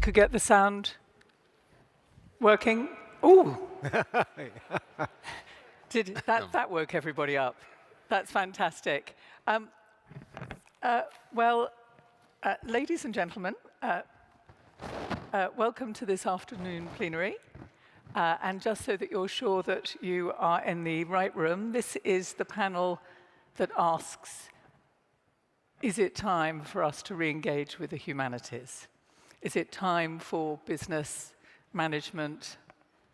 could get the sound working. Ooh! Did that woke everybody up? That's fantastic. Ladies and gentlemen, welcome to this afternoon plenary. And just so that you're sure that you are in the right room, this is the panel that asks, is it time for us to re-engage with the humanities? Is it time for business, management,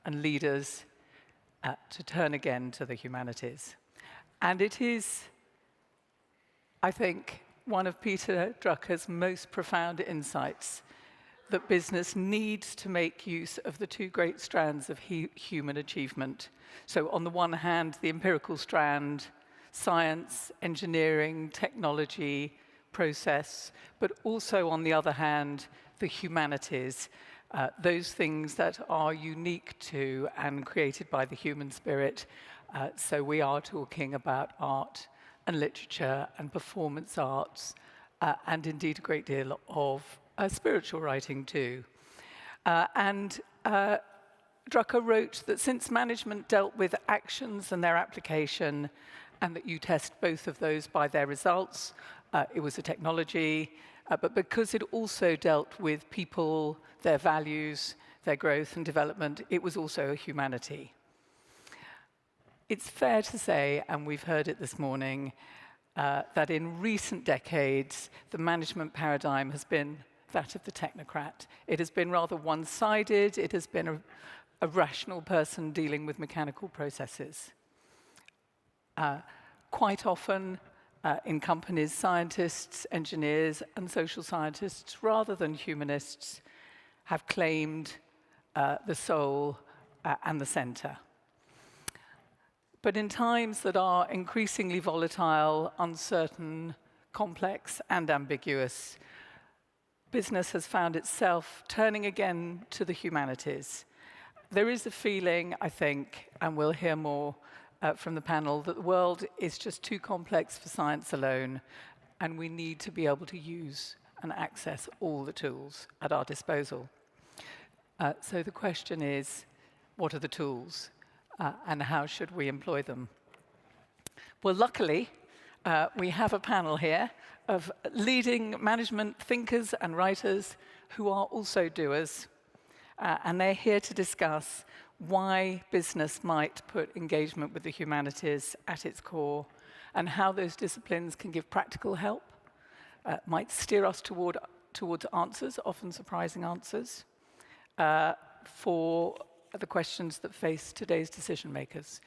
and leaders to turn again to the humanities? And it is, I think, one of Peter Drucker's most profound insights that business needs to make use of the two great strands of human achievement. So on the one hand, the empirical strand, science, engineering, technology, process, but also on the other hand, the humanities, those things that are unique to and created by the human spirit. So we are talking about art and literature and performance arts, and indeed a great deal of spiritual writing too. Drucker wrote that since management dealt with actions and their application, and that you test both of those by their results, it was a technology, but because it also dealt with people, their values, their growth and development, it was also a humanity. It's fair to say, and we've heard it this morning, that in recent decades, the management paradigm has been that of the technocrat. It has been rather one-sided. It has been a rational person dealing with mechanical processes. Quite often, in companies, scientists, engineers, and social scientists, rather than humanists, have claimed the soul and the center. But in times that are increasingly volatile, uncertain, complex, and ambiguous, business has found itself turning again to the humanities. There is a feeling, I think, and we'll hear more from the panel, that the world is just too complex for science alone, and we need to be able to use and access all the tools at our disposal. So the question is, what are the tools, and how should we employ them? Well, luckily, we have a panel here of leading management thinkers and writers who are also doers, and they're here to discuss why business might put engagement with the humanities at its core, and how those disciplines can give practical help, might steer us towards answers, often surprising answers, for the questions that face today's decision makers.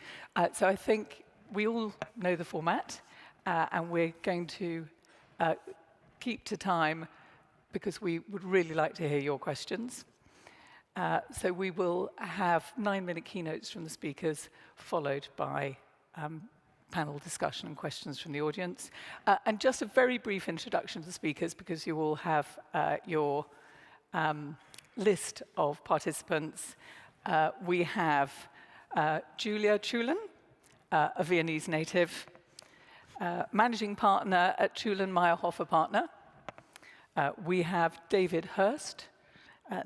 So I think we all know the format, and we're going to keep to time because we would really like to hear your questions. So we will have 9-minute keynotes from the speakers, followed by panel discussion and questions from the audience. And just a very brief introduction to the speakers, because you all have your list of participants. We have Julia Culen, a Viennese native, managing partner at Culen Mayhofer partner. We have David Hurst,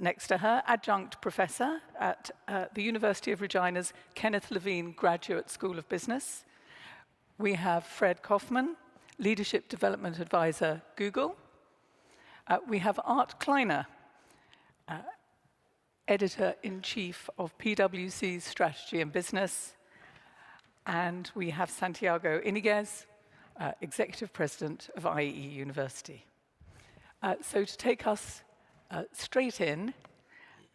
next to her, adjunct professor at the University of Regina's Kenneth Levene Graduate School of Business. We have Fred Kofman, leadership development advisor, Google. We have Art Kleiner, editor-in-chief of PwC's Strategy+Business. And we have Santiago Iñiguez, executive president of IE University. So to take us straight in,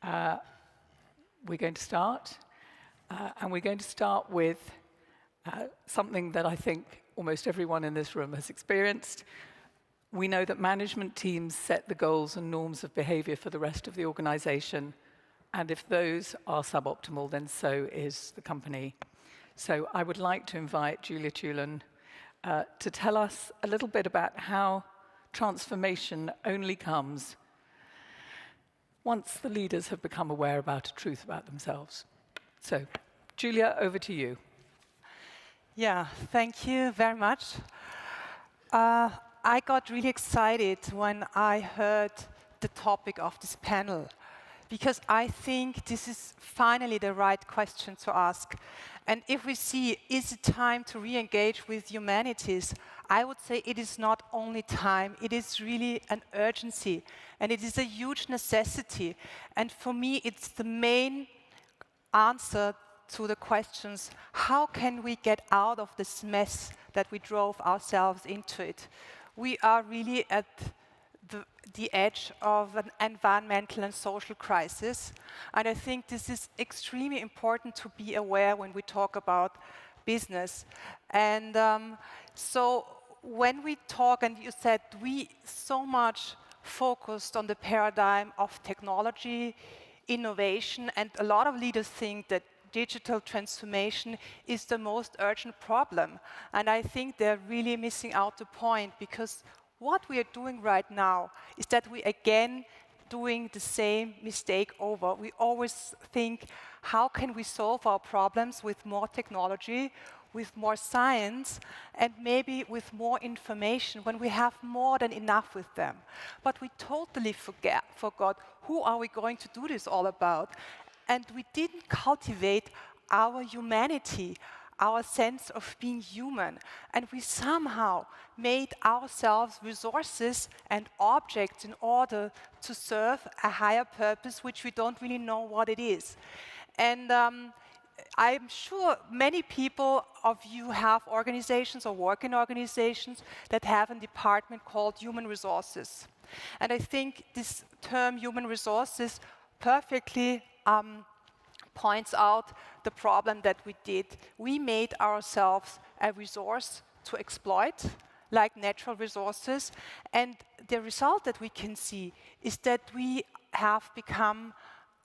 we're going to start. And we're going to start with something that I think almost everyone in this room has experienced. We know that management teams set the goals and norms of behavior for the rest of the organization. And if those are suboptimal, then so is the company. So I would like to invite Julia Culen to tell us a little bit about how transformation only comes once the leaders have become aware about a truth about themselves. So, Julia, over to you. Yeah, thank you very much. I got really excited when I heard the topic of this panel, because I think this is finally the right question to ask. And if we see, is it time to re-engage with humanities? I would say it is not only time, it is really an urgency, and it is a huge necessity. And for me, it's the main answer to the questions, how can we get out of this mess that we drove ourselves into it? We are really at the edge of an environmental and social crisis. And I think this is extremely important to be aware when we talk about business. And so when we talk, and you said we so much focused on the paradigm of technology, innovation, and a lot of leaders think that digital transformation is the most urgent problem. And I think they're really missing out the point, because what we are doing right now is that we again doing the same mistake over. We always think, how can we solve our problems with more technology, with more science, and maybe with more information when we have more than enough with them. But we totally forgot who are we going to do this all about. And we didn't cultivate our humanity, our sense of being human. And we somehow made ourselves resources and objects in order to serve a higher purpose, which we don't really know what it is. And I'm sure many people of you have organizations or work in organizations that have a department called human resources. And I think this term human resources perfectly points out the problem that we did. We made ourselves a resource to exploit, like natural resources, and the result that we can see is that we have become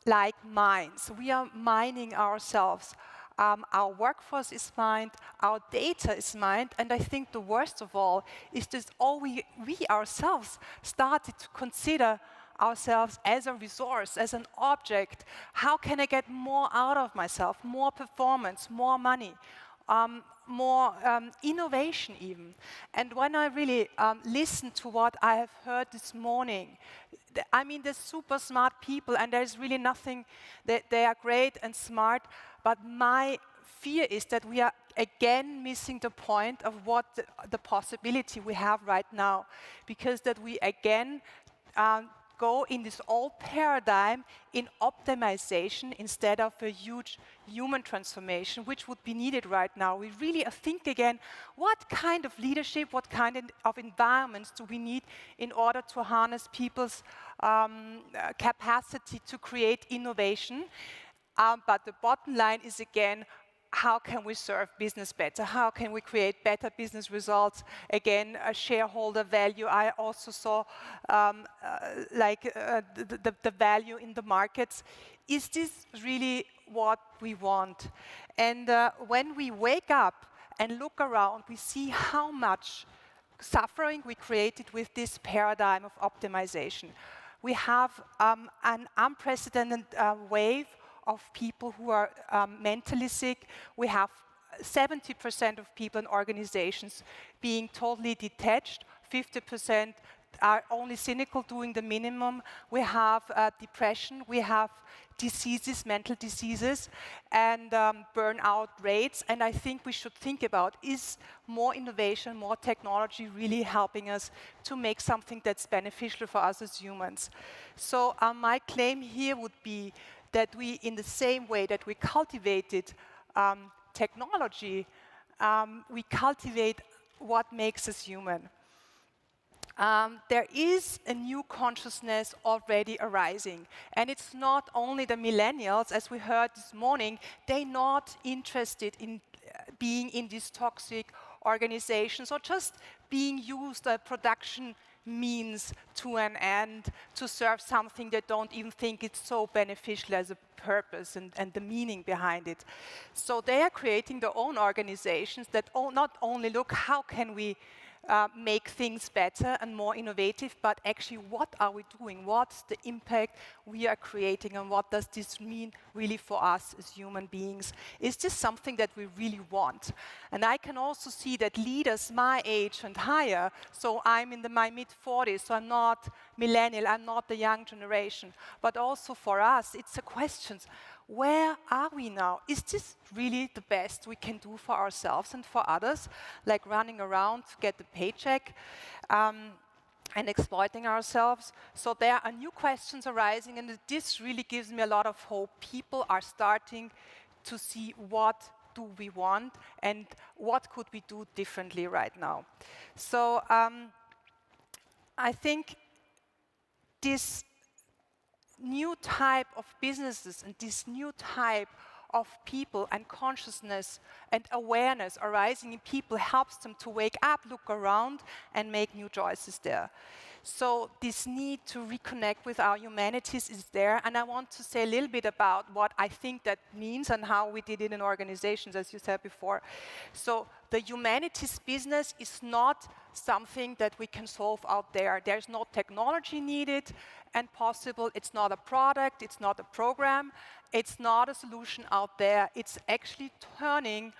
like mines. We are mining ourselves. Our workforce is mined, our data is mined, and I think the worst of all is that we ourselves started to consider ourselves as a resource, as an object. How can I get more out of myself? More performance, more money, more innovation even. And when I really listen to what I have heard this morning, I mean, there's super smart people and there's really nothing, they are great and smart, but my fear is that we are again missing the point of what the possibility we have right now, because that we again go in this old paradigm in optimization instead of a huge human transformation, which would be needed right now. We really think again, what kind of leadership, what kind of environments do we need in order to harness people's capacity to create innovation? But the bottom line is again, how can we serve business better? How can we create better business results? Again, a shareholder value. I also saw the value in the markets. Is this really what we want? And when we wake up and look around, we see how much suffering we created with this paradigm of optimization. We have an unprecedented wave of people who are mentally sick. We have 70% of people in organizations being totally detached, 50% are only cynical, doing the minimum. We have depression, we have diseases, mental diseases, and burnout rates. And I think we should think about, is more innovation, more technology really helping us to make something that's beneficial for us as humans? So my claim here would be that we, in the same way that we cultivated technology, we cultivate what makes us human. There is a new consciousness already arising. And it's not only the millennials, as we heard this morning, they're not interested in being in these toxic organizations or just being used as production means to an end to serve something they don't even think it's so beneficial as a purpose and the meaning behind it. So they are creating their own organizations that not only look how can we make things better and more innovative, but actually what are we doing? What's the impact we are creating, and what does this mean really for us as human beings? Is this something that we really want? And I can also see that leaders my age and higher, so I'm in my mid-40s, so I'm not millennial, I'm not the young generation, but also for us, it's a question. Where are we now? Is this really the best we can do for ourselves and for others, like running around to get the paycheck and exploiting ourselves? So there are new questions arising, and this really gives me a lot of hope. People are starting to see what do we want and what could we do differently right now. So I think this new type of businesses and this new type of people and consciousness and awareness arising in people helps them to wake up, look around, and make new choices there. So this need to reconnect with our humanities is there, and I want to say a little bit about what I think that means and how we did it in organizations, as you said before. So the humanities business is not something that we can solve out there. There's no technology needed and possible. It's not a product, it's not a program, it's not a solution out there. It's actually turning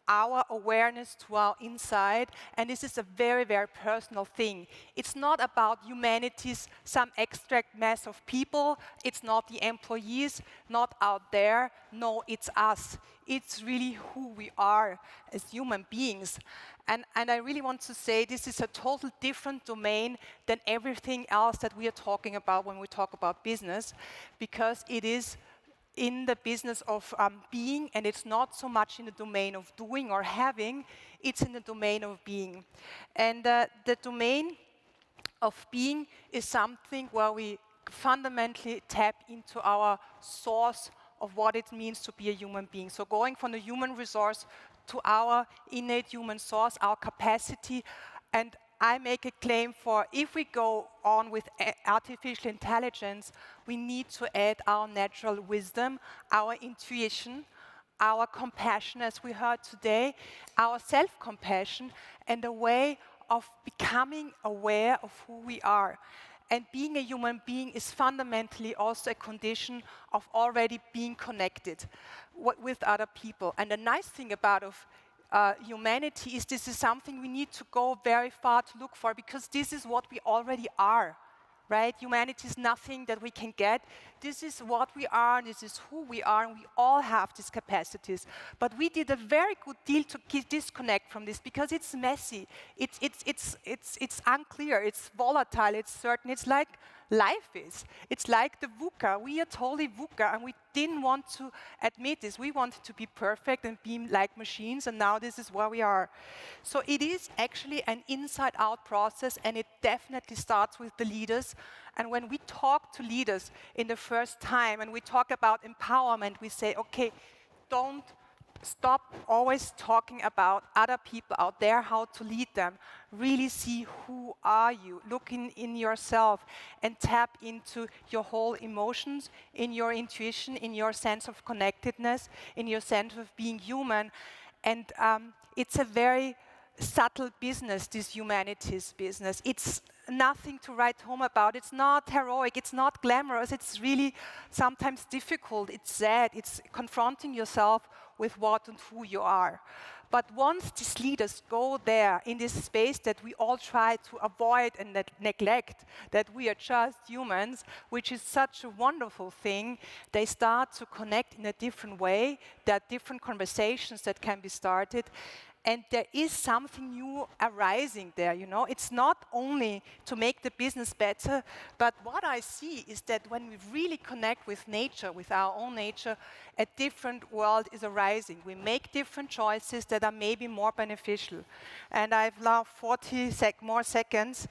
our awareness to our inside, and this is a very, very personal thing. It's not about humanities, some abstract mass of people. It's not the employees, not out there. No, it's us. It's really who we are as human beings. And I really want to say this is a total different domain than everything else that we are talking about when we talk about business, because it is in the business of being, and it's not so much in the domain of doing or having, it's in the domain of being. And the domain of being is something where we fundamentally tap into our source of what it means to be a human being. So going from the human resource to our innate human source, our capacity. And I make a claim for if we go on with artificial intelligence, we need to add our natural wisdom, our intuition, our compassion, as we heard today, our self-compassion, and a way of becoming aware of who we are. And being a human being is fundamentally also a condition of already being connected with other people. And the nice thing about humanity is this is something we need to go very far to look for, because this is what we already are, right? Humanity is nothing that we can get. This is what we are, this is who we are, and we all have these capacities. But we did a very good deal to disconnect from this, because it's messy, it's unclear, it's volatile, it's certain, it's like life is. It's like the VUCA. We are totally VUCA, and we didn't want to admit this. We wanted to be perfect and be like machines, and now this is where we are. So it is actually an inside-out process, and it definitely starts with the leaders. And when we talk to leaders in the first time, and we talk about empowerment, we say, okay, don't stop always talking about other people out there, how to lead them. Really see who are you. Look in yourself and tap into your whole emotions, in your intuition, in your sense of connectedness, in your sense of being human. And it's a very subtle business, this humanities business. It's nothing to write home about. It's not heroic, it's not glamorous, it's really sometimes difficult, it's sad, it's confronting yourself with what and who you are. But once these leaders go there in this space that we all try to avoid and neglect, that we are just humans, which is such a wonderful thing, they start to connect in a different way. There are different conversations that can be started. And there is something new arising there, you know. It's not only to make the business better, but what I see is that when we really connect with nature, with our own nature, a different world is arising. We make different choices that are maybe more beneficial. And I've now 40 more seconds.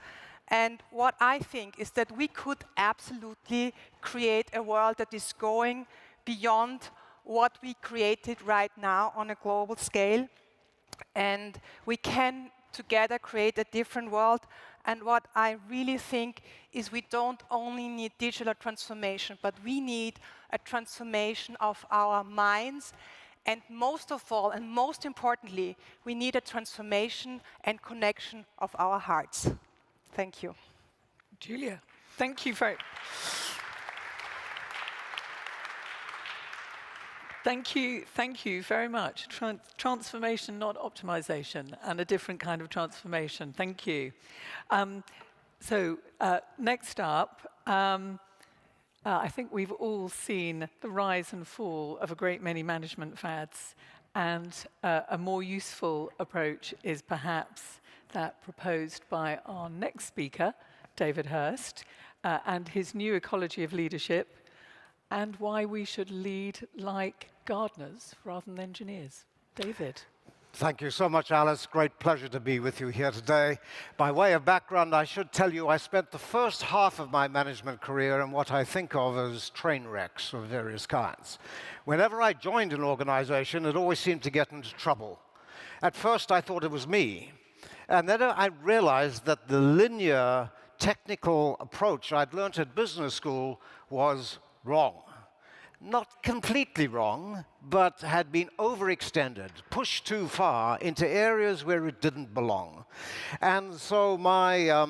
And what I think is that we could absolutely create a world that is going beyond what we created right now on a global scale. And we can together create a different world. And what I really think is we don't only need digital transformation, but we need a transformation of our minds And most of all, and most importantly, we need a transformation and connection of our hearts. Thank you. Julia, thank you very Thank you very much. Transformation, not optimization, and a different kind of transformation. Thank you. Next up, I think we've all seen the rise and fall of a great many management fads, and a more useful approach is perhaps that proposed by our next speaker, David Hurst, and his new ecology of leadership, and why we should lead like gardeners rather than engineers. David. Thank you so much, Alice. Great pleasure to be with you here today. By way of background, I should tell you I spent the first half of my management career in what I think of as train wrecks of various kinds. Whenever I joined an organization, it always seemed to get into trouble. At first, I thought it was me. And then I realized that the linear technical approach I'd learned at business school was wrong. Not completely wrong, but had been overextended, pushed too far into areas where it didn't belong. And so my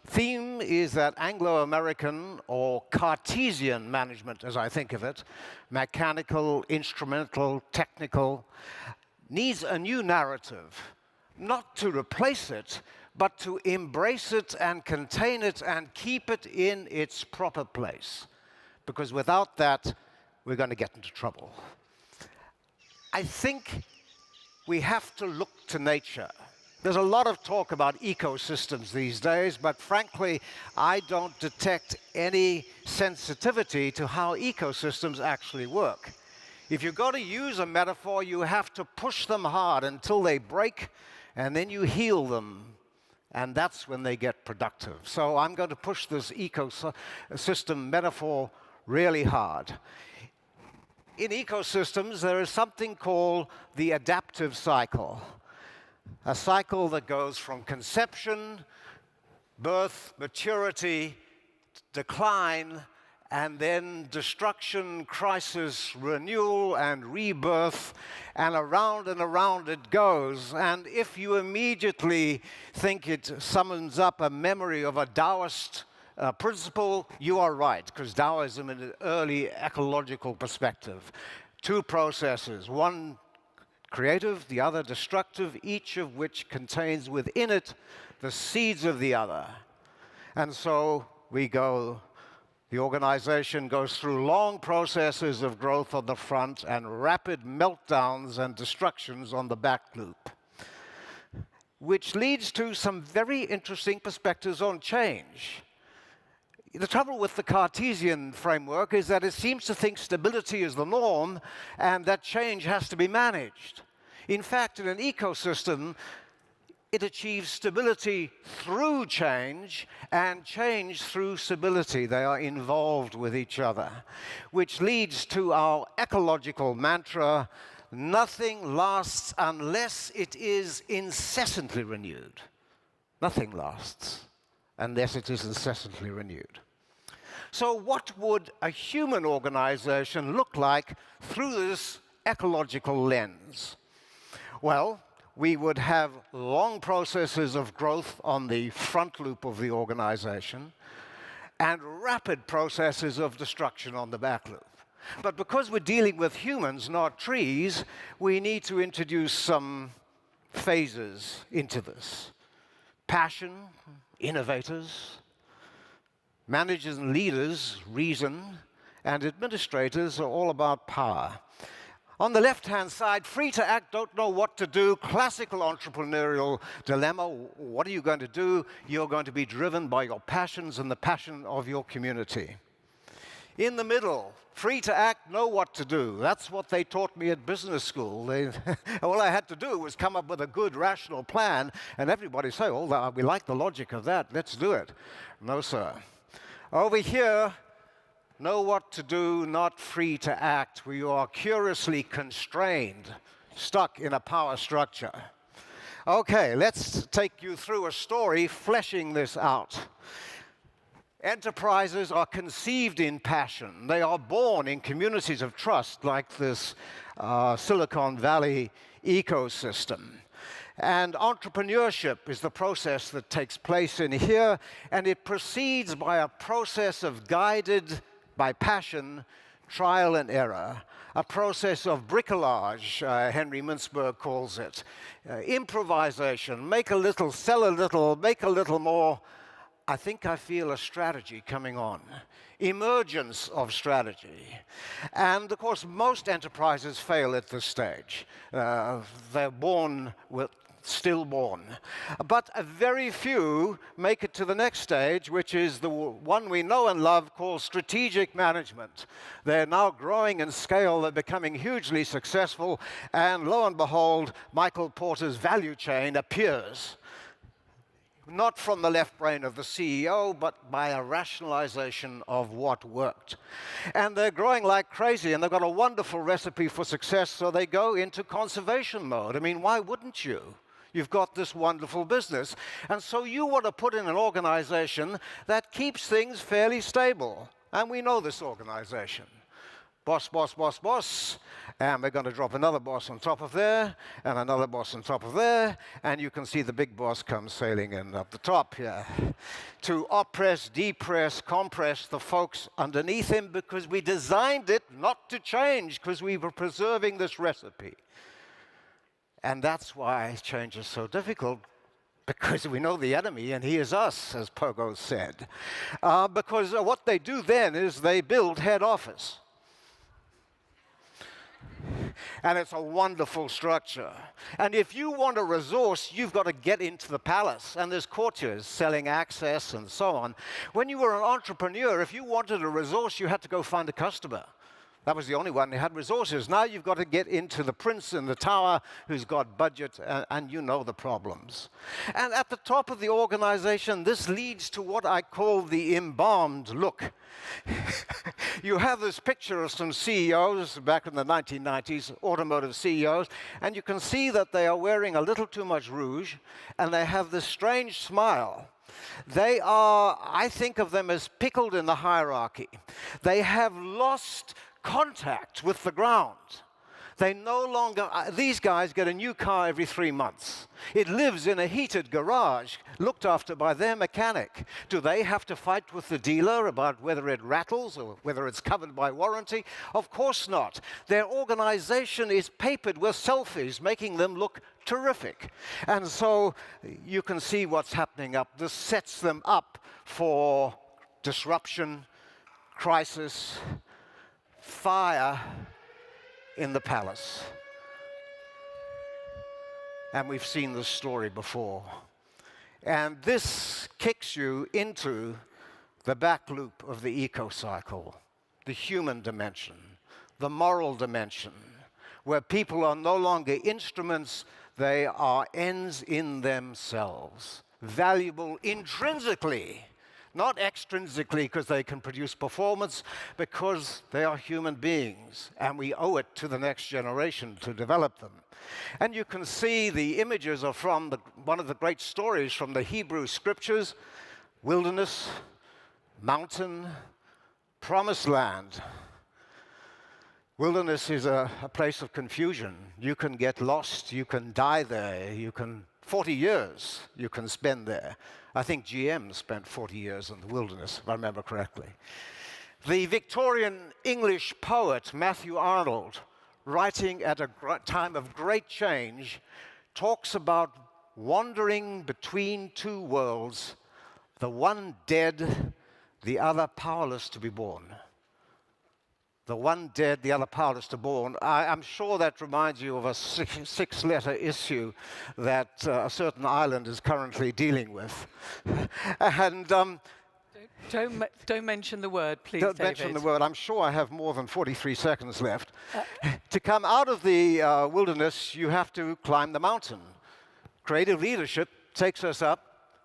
theme is that Anglo-American, or Cartesian management, as I think of it, mechanical, instrumental, technical, needs a new narrative, not to replace it, but to embrace it and contain it and keep it in its proper place. Because without that, we're going to get into trouble. I think we have to look to nature. There's a lot of talk about ecosystems these days, but frankly, I don't detect any sensitivity to how ecosystems actually work. If you're going to use a metaphor, you have to push them hard until they break, and then you heal them. And that's when they get productive. So I'm going to push this ecosystem metaphor really hard. In ecosystems, there is something called the adaptive cycle, a cycle that goes from conception, birth, maturity, decline, and then destruction, crisis, renewal, and rebirth, and around it goes. And if you immediately think it summons up a memory of a Taoist principle, you are right, because Taoism in an early ecological perspective. Two processes, one creative, the other destructive, each of which contains within it the seeds of the other. And so the organization goes through long processes of growth on the front and rapid meltdowns and destructions on the back loop, which leads to some very interesting perspectives on change. The trouble with the Cartesian framework is that it seems to think stability is the norm and that change has to be managed. In fact, in an ecosystem, it achieves stability through change and change through stability. They are involved with each other, which leads to our ecological mantra: nothing lasts unless it is incessantly renewed. Nothing lasts unless it is incessantly renewed. So what would a human organization look like through this ecological lens? Well, we would have long processes of growth on the front loop of the organization and rapid processes of destruction on the back loop. But because we're dealing with humans, not trees, we need to introduce some phases into this. Passion, innovators. Managers and leaders, reason, and administrators are all about power. On the left-hand side, free to act, don't know what to do, classical entrepreneurial dilemma. What are you going to do? You're going to be driven by your passions and the passion of your community. In the middle, free to act, know what to do. That's what they taught me at business school. All I had to do was come up with a good, rational plan, and everybody say, oh, we like the logic of that, let's do it. No, sir. Over here, know what to do, not free to act, where you are curiously constrained, stuck in a power structure. Okay, let's take you through a story fleshing this out. Enterprises are conceived in passion. They are born in communities of trust, like this Silicon Valley ecosystem. And entrepreneurship is the process that takes place in here, and it proceeds by a process of guided by passion, trial and error, a process of bricolage, Henry Mintzberg calls it, improvisation, make a little, sell a little, make a little more. I think I feel a strategy coming on, emergence of strategy. And of course, most enterprises fail at this stage. They're born with stillborn. But a very few make it to the next stage, which is the one we know and love called strategic management. They're now growing in scale, they're becoming hugely successful, and lo and behold, Michael Porter's value chain appears. Not from the left brain of the CEO, but by a rationalization of what worked. And they're growing like crazy, and they've got a wonderful recipe for success, so they go into conservation mode. I mean, why wouldn't you? You've got this wonderful business, and so you want to put in an organization that keeps things fairly stable. And we know this organization. Boss, boss, boss, boss, and we're going to drop another boss on top of there, and another boss on top of there, and you can see the big boss come sailing in up the top here to oppress, depress, compress the folks underneath him, because we designed it not to change, because we were preserving this recipe. And that's why change is so difficult, because we know the enemy, and he is us, as Pogo said. Because what they do then is they build head office. And it's a wonderful structure. And if you want a resource, you've got to get into the palace. And there's courtiers selling access and so on. When you were an entrepreneur, if you wanted a resource, you had to go find a customer. That was the only one who had resources. Now you've got to get into the prince in the tower who's got budget, and you know the problems. And at the top of the organization, this leads to what I call the embalmed look. You have this picture of some CEOs back in the 1990s, automotive CEOs, and you can see that they are wearing a little too much rouge, and they have this strange smile. They are, I think of them as pickled in the hierarchy. They have lost contact with the ground. They no longer, these guys get a new car every 3 months. It lives in a heated garage, looked after by their mechanic. Do they have to fight with the dealer about whether it rattles or whether it's covered by warranty? Of course not. Their organization is papered with selfies, making them look terrific. And so you can see what's happening up. This sets them up for disruption, crisis, fire in the palace. And we've seen this story before. And this kicks you into the back loop of the eco-cycle, the human dimension, the moral dimension, where people are no longer instruments, they are ends in themselves, valuable intrinsically, not extrinsically because they can produce performance, because they are human beings, and we owe it to the next generation to develop them. And you can see the images are from one of the great stories from the Hebrew scriptures: wilderness, mountain, promised land. Wilderness is a place of confusion. You can get lost, you can die there, 40 years you can spend there. I think GM spent 40 years in the wilderness, if I remember correctly. The Victorian English poet Matthew Arnold, writing at a time of great change, talks about wandering between two worlds, the one dead, the other powerless to be born. The one dead, the other powerless to born. I'm sure that reminds you of a six-letter issue that a certain island is currently dealing with. And don't mention the word, please, don't David. mention the word. I'm sure I have more than 43 seconds left. To come out of the wilderness, you have to climb the mountain. Creative leadership takes us up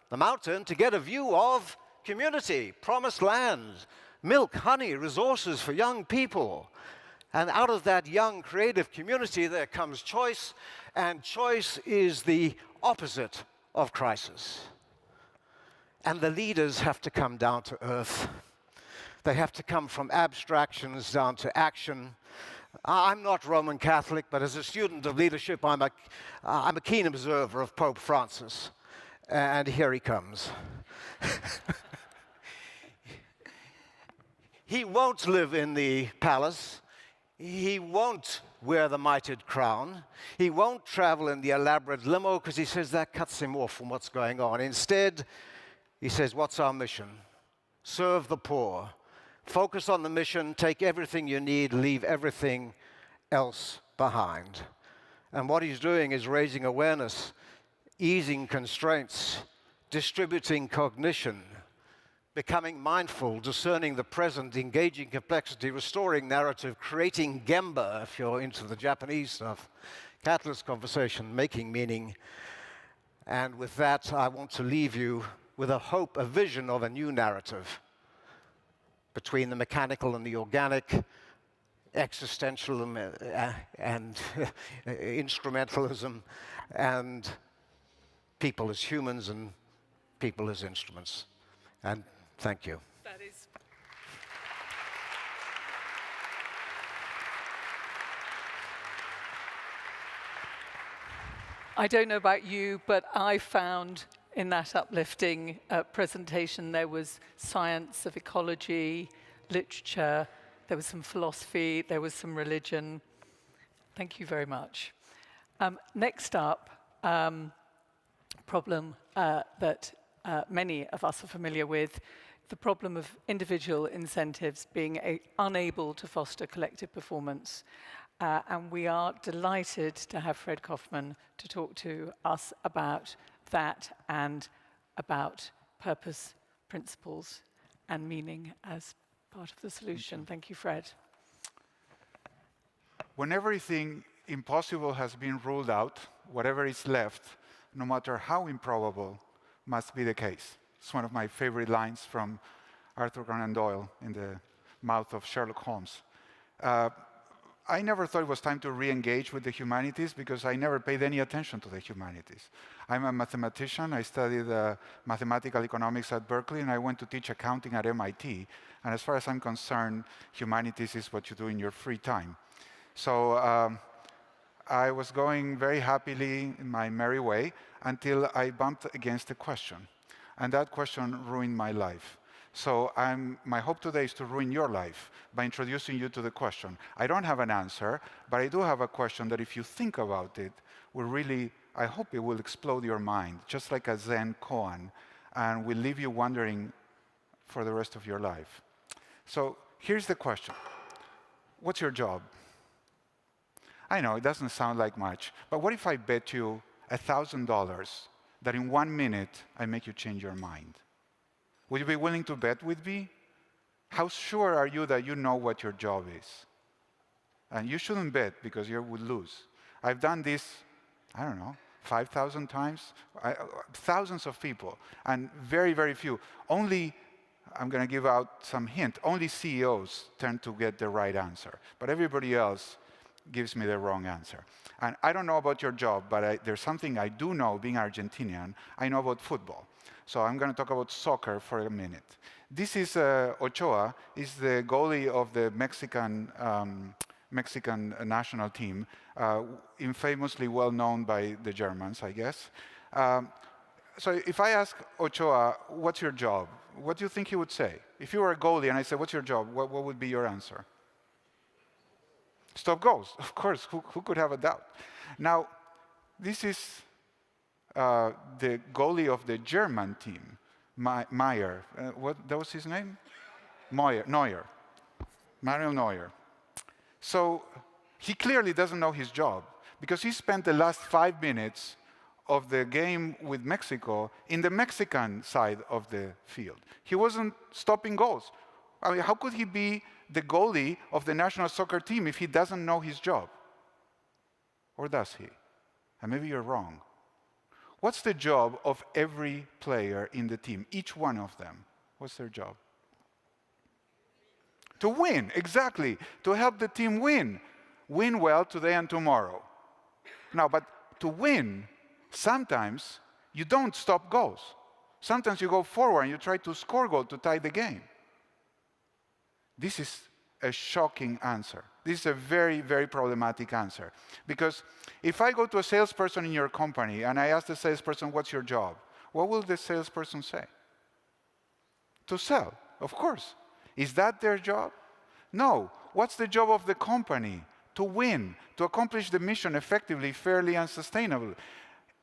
the mountain to get a view of community, promised land, milk, honey, resources for young people. And out of that young creative community there comes choice, and choice is the opposite of crisis. And the leaders have to come down to earth. They have to come from abstractions down to action. I'm not Roman Catholic, but as a student of leadership, I'm a keen observer of Pope Francis. And here he comes. He won't live in the palace. He won't wear the mitred crown. He won't travel in the elaborate limo because he says that cuts him off from what's going on. Instead, he says, what's our mission? Serve the poor. Focus on the mission, take everything you need, leave everything else behind. And what he's doing is raising awareness, easing constraints, distributing cognition, becoming mindful, discerning the present, engaging complexity, restoring narrative, creating gemba, if you're into the Japanese stuff, catalyst conversation, making meaning. And with that, I want to leave you with a hope, a vision of a new narrative between the mechanical and the organic, existential and instrumentalism, and people as humans and people as instruments. And thank you. That is. I don't know about you, but I found in that uplifting presentation there was science of ecology, literature, there was some philosophy, there was some religion. Thank you very much. Next up, problem that many of us are familiar with, the problem of individual incentives being unable to foster collective performance. And we are delighted to have Fred Kofman to talk to us about that and about purpose, principles, and meaning as part of the solution. Thank you, Fred. When everything impossible has been ruled out, whatever is left, no matter how improbable, must be the case. It's one of my favorite lines from Arthur Conan Doyle in the mouth of Sherlock Holmes. I never thought it was time to re-engage with the humanities because I never paid any attention to the humanities. I'm a mathematician. I studied mathematical economics at Berkeley, and I went to teach accounting at MIT. And as far as I'm concerned, humanities is what you do in your free time. So I was going very happily in my merry way until I bumped against a question. And that question ruined my life. So my hope today is to ruin your life by introducing you to the question. I don't have an answer, but I do have a question that if you think about it, will really, I hope it will explode your mind, just like a Zen koan, and will leave you wondering for the rest of your life. So here's the question. What's your job? I know, it doesn't sound like much, but what if I bet you $1,000 that in 1 minute I make you change your mind? Would you be willing to bet with me? How sure are you that you know what your job is? And you shouldn't bet because you would lose. I've done this, I don't know, 5,000 times, thousands of people, and very, very few. Only, I'm going to give out some hint, only CEOs tend to get the right answer, but everybody else gives me the wrong answer. And I don't know about your job, but there's something I do know, being Argentinian, I know about football. So I'm going to talk about soccer for a minute. This is Ochoa, is the goalie of the Mexican national team, infamously well known by the Germans, I guess. So if I ask Ochoa, what's your job? What do you think he would say? If you were a goalie and I said, what's your job? What would be your answer? Stop goals, of course. Who could have a doubt? Now, this is the goalie of the German team, Meyer. What was his name? Neuer. Manuel Neuer. So he clearly doesn't know his job because he spent the last 5 minutes of the game with Mexico in the Mexican side of the field. He wasn't stopping goals. I mean, how could he be the goalie of the national soccer team if he doesn't know his job? Or does he? And maybe you're wrong. What's the job of every player in the team, each one of them? What's their job? To win, exactly. To help the team win. Win well today and tomorrow. Now, but to win, sometimes you don't stop goals. Sometimes you go forward and you try to score goal to tie the game. This is a shocking answer. This is a very, very problematic answer. Because if I go to a salesperson in your company and I ask the salesperson, what's your job? What will the salesperson say? To sell, of course. Is that their job? No. What's the job of the company? To win, to accomplish the mission effectively, fairly, and sustainably.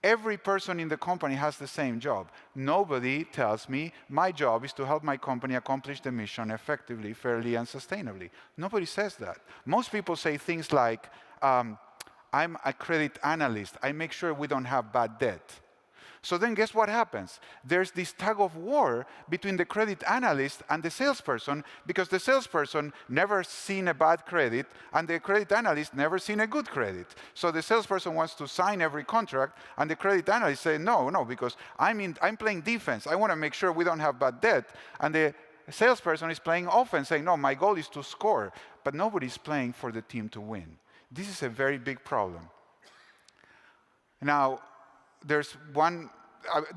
Every person in the company has the same job. Nobody tells me my job is to help my company accomplish the mission effectively, fairly, and sustainably. Nobody says that. Most people say things like, I'm a credit analyst. I make sure we don't have bad debt. So then guess what happens? There's this tug of war between the credit analyst and the salesperson, because the salesperson never seen a bad credit and the credit analyst never seen a good credit. So the salesperson wants to sign every contract and the credit analyst say, no, because I'm playing defense. I want to make sure we don't have bad debt. And the salesperson is playing offense, saying, no, my goal is to score. But nobody's playing for the team to win. This is a very big problem. Now, there's one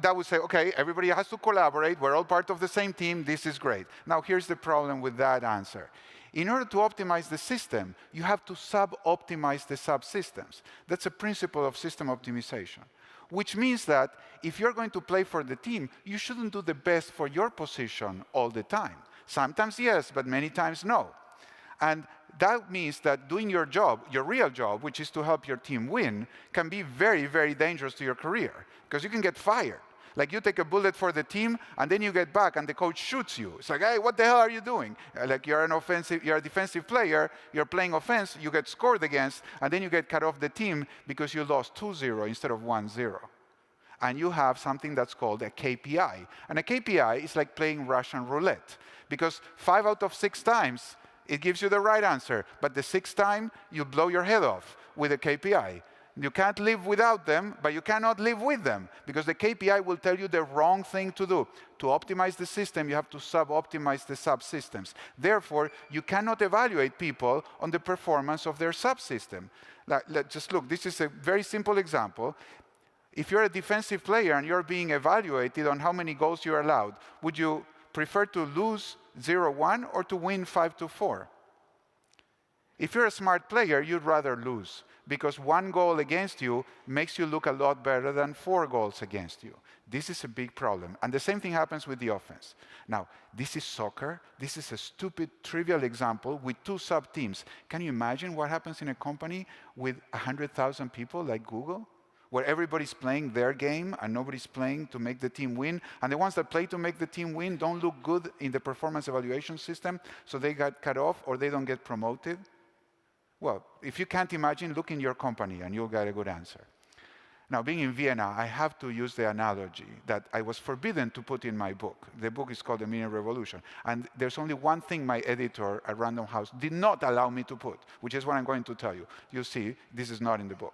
that would say, okay, everybody has to collaborate. We're all part of the same team. This is great. Now, here's the problem with that answer. In order to optimize the system, you have to sub-optimize the subsystems. That's a principle of system optimization, which means that if you're going to play for the team, you shouldn't do the best for your position all the time. Sometimes yes, but many times no. And that means that doing your job, your real job, which is to help your team win, can be very, very dangerous to your career, because you can get fired. Like you take a bullet for the team, and then you get back, and the coach shoots you. It's like, hey, what the hell are you doing? Like you're a defensive player, you're playing offense, you get scored against, and then you get cut off the team because you lost 2-0 instead of 1-0. And you have something that's called a KPI. And a KPI is like playing Russian roulette, because 5 out of 6 times, it gives you the right answer, but the 6th time, you blow your head off with a KPI. You can't live without them, but you cannot live with them, because the KPI will tell you the wrong thing to do. To optimize the system, you have to sub-optimize the subsystems. Therefore, you cannot evaluate people on the performance of their subsystem. Just look, this is a very simple example. If you're a defensive player and you're being evaluated on how many goals you're allowed, would you prefer to lose 0-1 or to win 5-4? If you're a smart player, you'd rather lose, because 1 goal against you makes you look a lot better than 4 goals against you. This is a big problem. And the same thing happens with the offense. Now, this is soccer. This is a stupid, trivial example with 2 sub-teams. Can you imagine what happens in a company with 100,000 people like Google, where everybody's playing their game and nobody's playing to make the team win? And the ones that play to make the team win don't look good in the performance evaluation system, so they got cut off or they don't get promoted? Well, if you can't imagine, look in your company and you'll get a good answer. Now, being in Vienna, I have to use the analogy that I was forbidden to put in my book. The book is called The Meaning Revolution. And there's only one thing my editor at Random House did not allow me to put, which is what I'm going to tell you. You see, this is not in the book.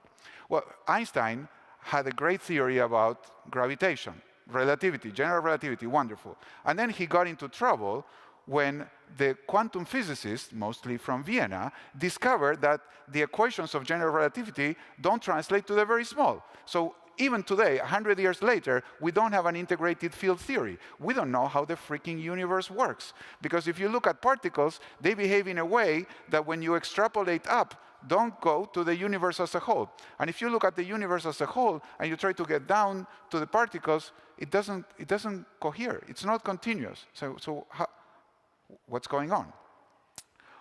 Well, Einstein had a great theory about gravitation, relativity, general relativity, wonderful. And then he got into trouble when the quantum physicists, mostly from Vienna, discovered that the equations of general relativity don't translate to the very small. So even today, 100 years later, we don't have an integrated field theory. We don't know how the freaking universe works. Because if you look at particles, they behave in a way that when you extrapolate up, don't go to the universe as a whole. And if you look at the universe as a whole and you try to get down to the particles, it doesn't cohere. It's not continuous. So what's going on?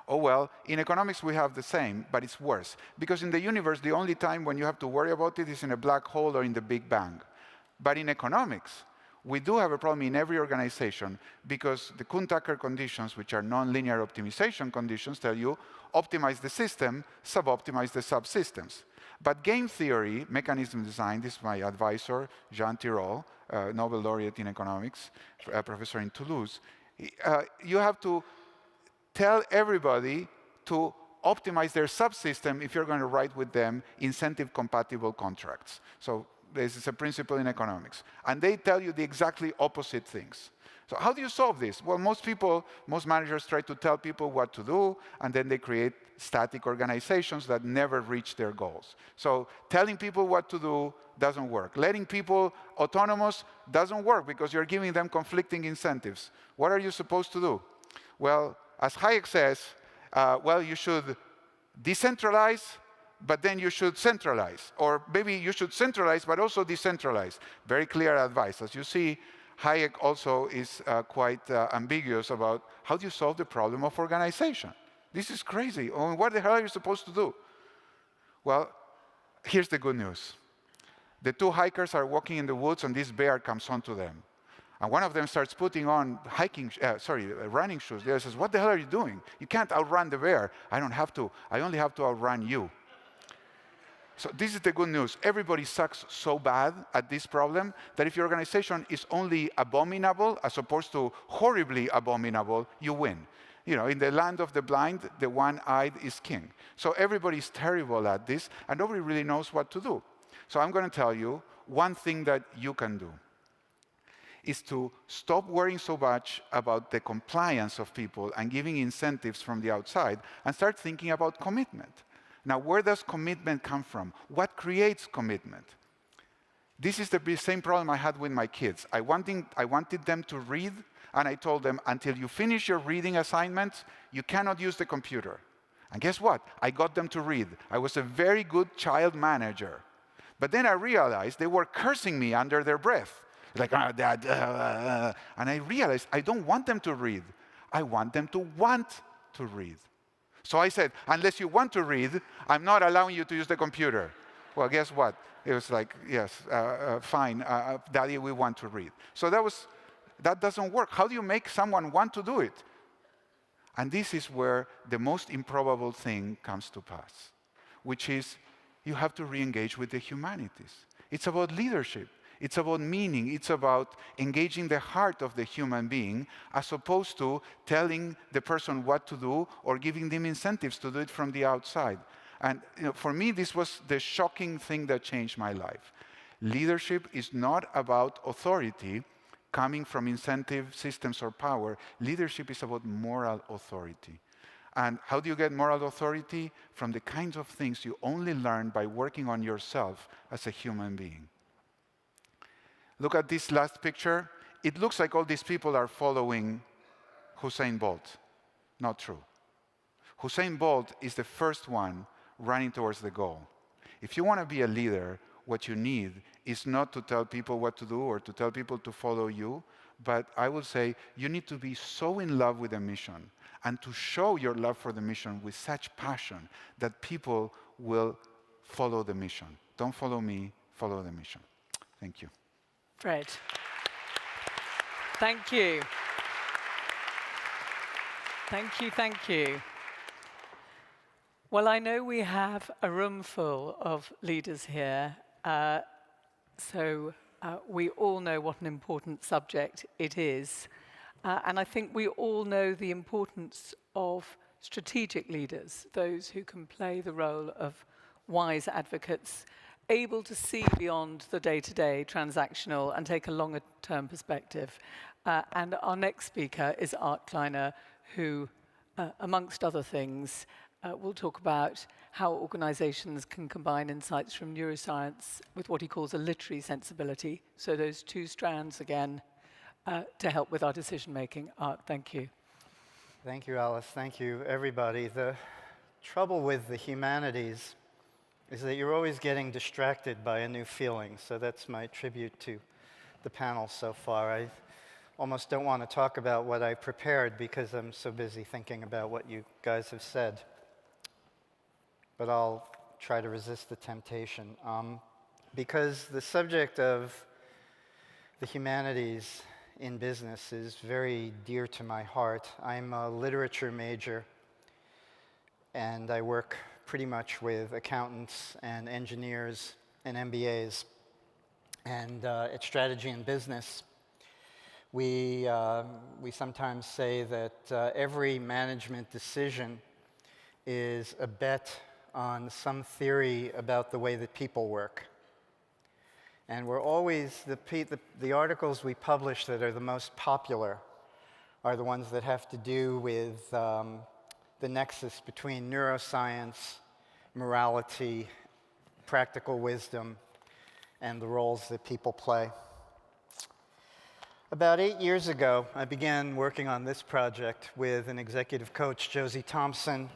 Oh, well, in economics we have the same, but it's worse. Because in the universe, the only time when you have to worry about it is in a black hole or in the Big Bang. But in economics, we do have a problem in every organization, because the Kuhn-Tucker conditions, which are nonlinear optimization conditions, tell you optimize the system, sub-optimize the subsystems. But game theory, mechanism design, this is my advisor, Jean Tirole, Nobel laureate in economics, a professor in Toulouse. You have to tell everybody to optimize their subsystem if you're going to write with them incentive-compatible contracts. So this is a principle in economics. And they tell you the exactly opposite things. So how do you solve this? Well, most managers try to tell people what to do, and then they create static organizations that never reach their goals. So telling people what to do doesn't work. Letting people autonomous doesn't work because you're giving them conflicting incentives. What are you supposed to do? Well, as Hayek says, well, you should decentralize, but then you should centralize. Or maybe you should centralize, but also decentralize. Very clear advice. As you see, Hayek also is quite ambiguous about how do you solve the problem of organization. This is crazy. I mean, what the hell are you supposed to do? Well, here's the good news. The two hikers are walking in the woods, and this bear comes onto them. And one of them starts putting on running shoes. The other says, what the hell are you doing? You can't outrun the bear. I don't have to. I only have to outrun you. So this is the good news. Everybody sucks so bad at this problem that if your organization is only abominable as opposed to horribly abominable, you win. You know, in the land of the blind, the one-eyed is king. So everybody's terrible at this, and nobody really knows what to do. So I'm going to tell you one thing that you can do is to stop worrying so much about the compliance of people and giving incentives from the outside and start thinking about commitment. Now, where does commitment come from? What creates commitment? This is the same problem I had with my kids. I wanted them to read, and I told them, until you finish your reading assignments, you cannot use the computer. And guess what? I got them to read. I was a very good child manager. But then I realized they were cursing me under their breath. Like, oh, Dad, And I realized I don't want them to read. I want them to want to read. So I said, unless you want to read, I'm not allowing you to use the computer. Well, guess what? It was like, yes, fine, Daddy, we want to read. So that doesn't work. How do you make someone want to do it? And this is where the most improbable thing comes to pass, which is you have to re-engage with the humanities. It's about leadership. It's about meaning. It's about engaging the heart of the human being as opposed to telling the person what to do or giving them incentives to do it from the outside. And for me, this was the shocking thing that changed my life. Leadership is not about authority coming from incentive systems or power. Leadership is about moral authority. And how do you get moral authority? From the kinds of things you only learn by working on yourself as a human being. Look at this last picture. It looks like all these people are following Usain Bolt. Not true. Usain Bolt is the first one running towards the goal. If you want to be a leader, what you need is not to tell people what to do or to tell people to follow you, but I would say you need to be so in love with the mission and to show your love for the mission with such passion that people will follow the mission. Don't follow me, follow the mission. Thank you. Fred. Thank you. Thank you, thank you. Well, I know we have a room full of leaders here, so we all know what an important subject it is. And I think we all know the importance of strategic leaders, those who can play the role of wise advocates, able to see beyond the day-to-day transactional and take a longer-term perspective. And our next speaker is Art Kleiner, who, amongst other things, will talk about how organizations can combine insights from neuroscience with what he calls a literary sensibility. So those two strands again to help with our decision-making. Art, thank you. Thank you, Alice. Thank you, everybody. The trouble with the humanities is that you're always getting distracted by a new feeling. So that's my tribute to the panel so far. I almost don't want to talk about what I prepared because I'm so busy thinking about what you guys have said. But I'll try to resist the temptation. Because the subject of the humanities in business is very dear to my heart. I'm a literature major, and I work pretty much with accountants and engineers and MBAs. And at Strategy+Business, we sometimes say that every management decision is a bet on some theory about the way that people work. And we're always, the articles we publish that are the most popular are the ones that have to do with the nexus between neuroscience, morality, practical wisdom, and the roles that people play. About 8 years ago, I began working on this project with an executive coach, Josie Thompson,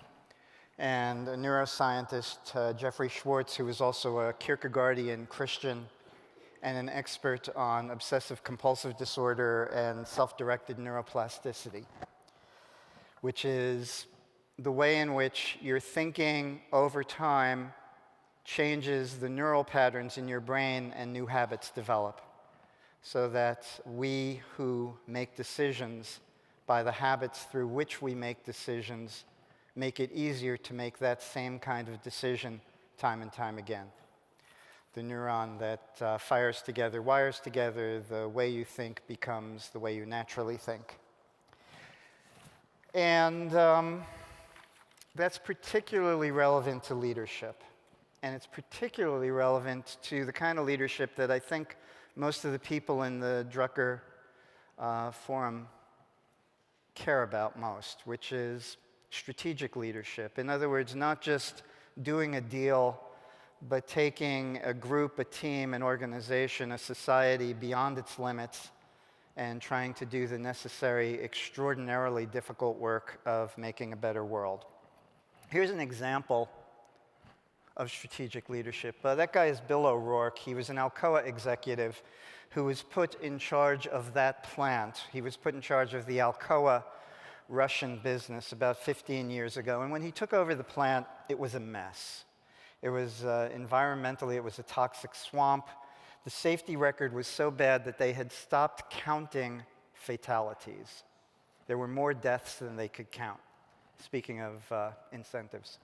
and a neuroscientist, Jeffrey Schwartz, who is also a Kierkegaardian Christian and an expert on obsessive-compulsive disorder and self-directed neuroplasticity, which is the way in which your thinking over time changes the neural patterns in your brain and new habits develop, so that we who make decisions by the habits through which we make decisions make it easier to make that same kind of decision time and time again. The neuron that fires together, wires together, the way you think becomes the way you naturally think. And that's particularly relevant to leadership. And it's particularly relevant to the kind of leadership that I think most of the people in the Drucker Forum care about most, which is strategic leadership. In other words, not just doing a deal, but taking a group, a team, an organization, a society beyond its limits and trying to do the necessary, extraordinarily difficult work of making a better world. Here's an example of strategic leadership. That guy is Bill O'Rourke. He was an Alcoa executive who was put in charge of that plant. He was put in charge of the Alcoa Russian business about 15 years ago. And when he took over the plant, it was a mess. It was environmentally, it was a toxic swamp. The safety record was so bad that they had stopped counting fatalities. There were more deaths than they could count, speaking of incentives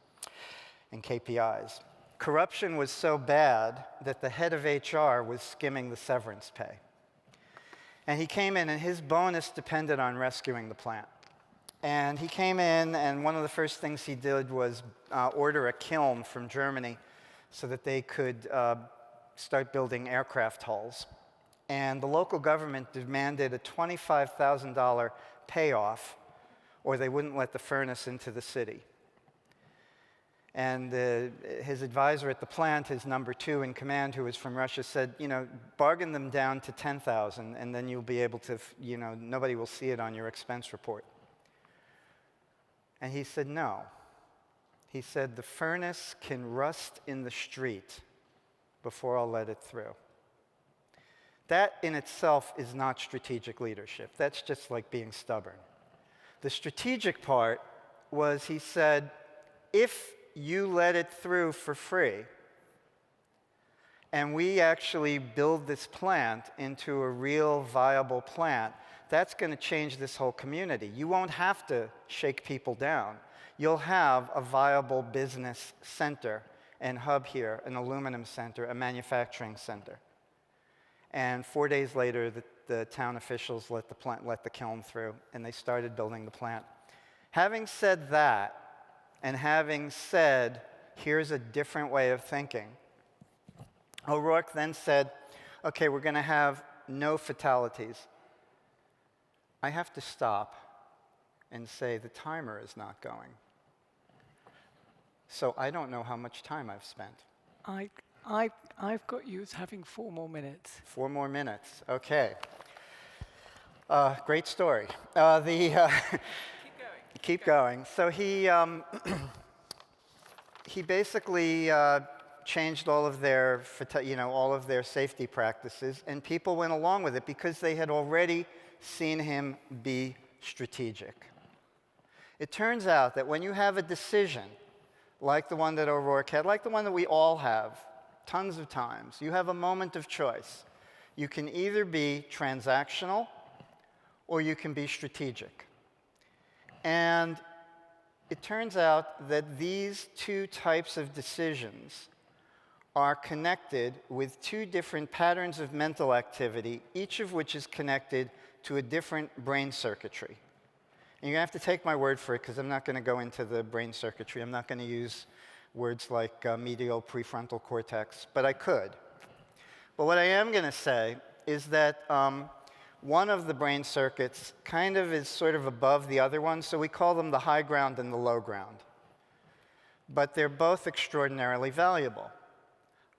and KPIs. Corruption was so bad that the head of HR was skimming the severance pay. And he came in, and his bonus depended on rescuing the plant. And he came in, and one of the first things he did was order a kiln from Germany so that they could start building aircraft hulls. And the local government demanded a $25,000 payoff, or they wouldn't let the furnace into the city. And his advisor at the plant, his number 2 in command, who was from Russia, said, you know, bargain them down to 10,000, and then you'll be able to, you know, nobody will see it on your expense report. And he said, no. He said, the furnace can rust in the street before I'll let it through. That in itself is not strategic leadership. That's just like being stubborn. The strategic part was, he said, if you let it through for free, and we actually build this plant into a real viable plant, that's going to change this whole community. You won't have to shake people down. You'll have a viable business center and hub here, an aluminum center, a manufacturing center. And 4 days later, the town officials let the kiln through, and they started building the plant. Having said that, and having said, here's a different way of thinking, O'Rourke then said, okay, we're going to have no fatalities. I have to stop and say the timer is not going. So I don't know how much time I've spent. I've got you as having 4 more minutes. 4 more minutes, okay. Great story. Keep going. So he basically changed all of their, all of their safety practices, and people went along with it because they had already seen him be strategic. It turns out that when you have a decision like the one that O'Rourke had, like the one that we all have tons of times, you have a moment of choice. You can either be transactional or you can be strategic. And it turns out that these 2 types of decisions are connected with 2 different patterns of mental activity, each of which is connected to a different brain circuitry. And you're going to have to take my word for it, because I'm not going to go into the brain circuitry. I'm not going to use words like medial prefrontal cortex, but I could. But what I am going to say is that one of the brain circuits kind of is sort of above the other one, so we call them the high ground and the low ground. But they're both extraordinarily valuable.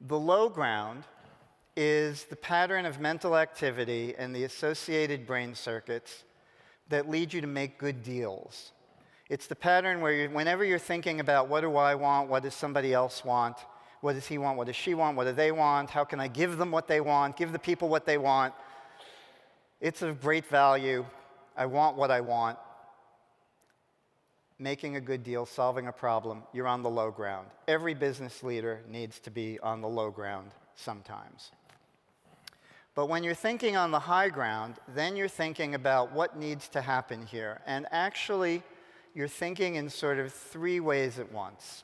The low ground is the pattern of mental activity and the associated brain circuits that lead you to make good deals. It's the pattern where whenever you're thinking about what do I want, what does somebody else want, what does he want, what does she want, what do they want, how can I give them what they want, give the people what they want. It's of great value. I want what I want. Making a good deal, solving a problem, you're on the low ground. Every business leader needs to be on the low ground sometimes. But when you're thinking on the high ground, then you're thinking about what needs to happen here. And actually, you're thinking in sort of three ways at once.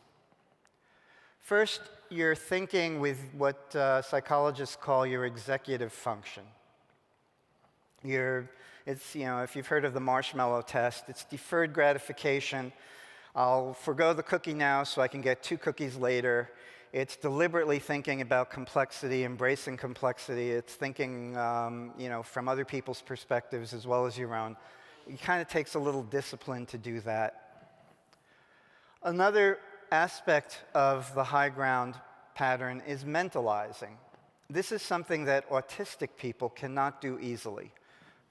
First, you're thinking with what psychologists call your executive function. If you've heard of the marshmallow test, it's deferred gratification. I'll forgo the cookie now so I can get 2 cookies later. It's deliberately thinking about complexity, embracing complexity. It's thinking, from other people's perspectives as well as your own. It kind of takes a little discipline to do that. Another aspect of the high ground pattern is mentalizing. This is something that autistic people cannot do easily.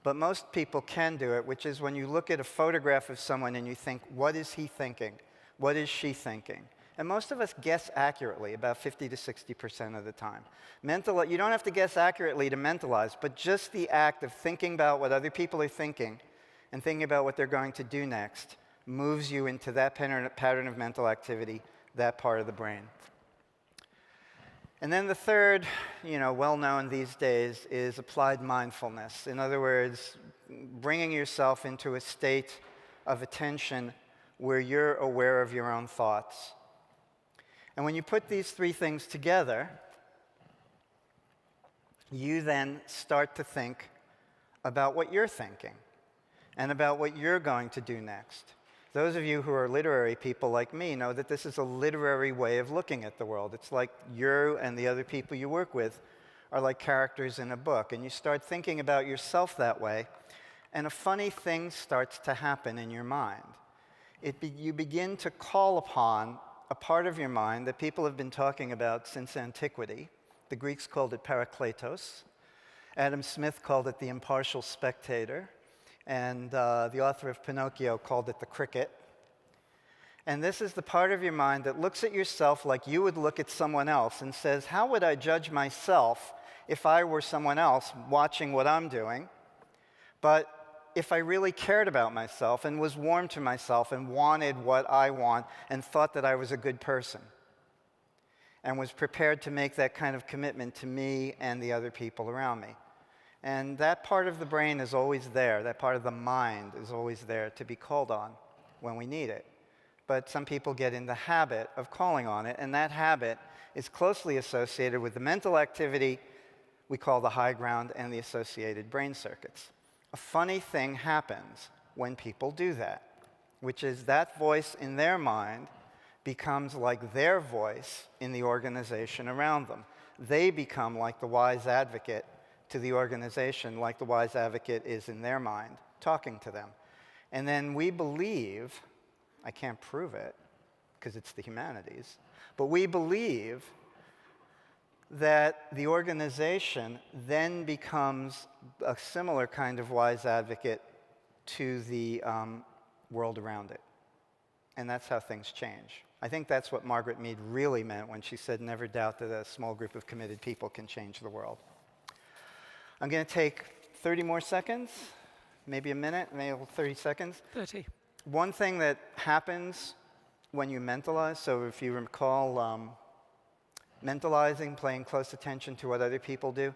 But most people can do it, which is when you look at a photograph of someone and you think, what is he thinking? What is she thinking? And most of us guess accurately, about 50 to 60% of the time. You don't have to guess accurately to mentalize, but just the act of thinking about what other people are thinking and thinking about what they're going to do next moves you into that pattern of mental activity, that part of the brain. And then the third, well-known these days, is applied mindfulness. In other words, bringing yourself into a state of attention where you're aware of your own thoughts. And when you put these three things together, you then start to think about what you're thinking and about what you're going to do next. Those of you who are literary people like me know that this is a literary way of looking at the world. It's like you and the other people you work with are like characters in a book, and you start thinking about yourself that way, and a funny thing starts to happen in your mind. You begin to call upon a part of your mind that people have been talking about since antiquity. The Greeks called it parakletos. Adam Smith called it the impartial spectator. And the author of Pinocchio called it the cricket. And this is the part of your mind that looks at yourself like you would look at someone else and says, how would I judge myself if I were someone else watching what I'm doing? But if I really cared about myself and was warm to myself and wanted what I want and thought that I was a good person and was prepared to make that kind of commitment to me and the other people around me. And that part of the brain is always there. That part of the mind is always there to be called on when we need it. But some people get in the habit of calling on it, and that habit is closely associated with the mental activity we call the high ground and the associated brain circuits. A funny thing happens when people do that, which is that voice in their mind becomes like their voice in the organization around them. They become like the wise advocate to the organization, like the wise advocate is in their mind, talking to them. And then we believe, I can't prove it, because it's the humanities, but we believe that the organization then becomes a similar kind of wise advocate to the world around it. And that's how things change. I think that's what Margaret Mead really meant when she said, never doubt that a small group of committed people can change the world. I'm going to take 30 more seconds, maybe a minute, maybe 30 seconds. 30. One thing that happens when you mentalize, so if you recall mentalizing, paying close attention to what other people do,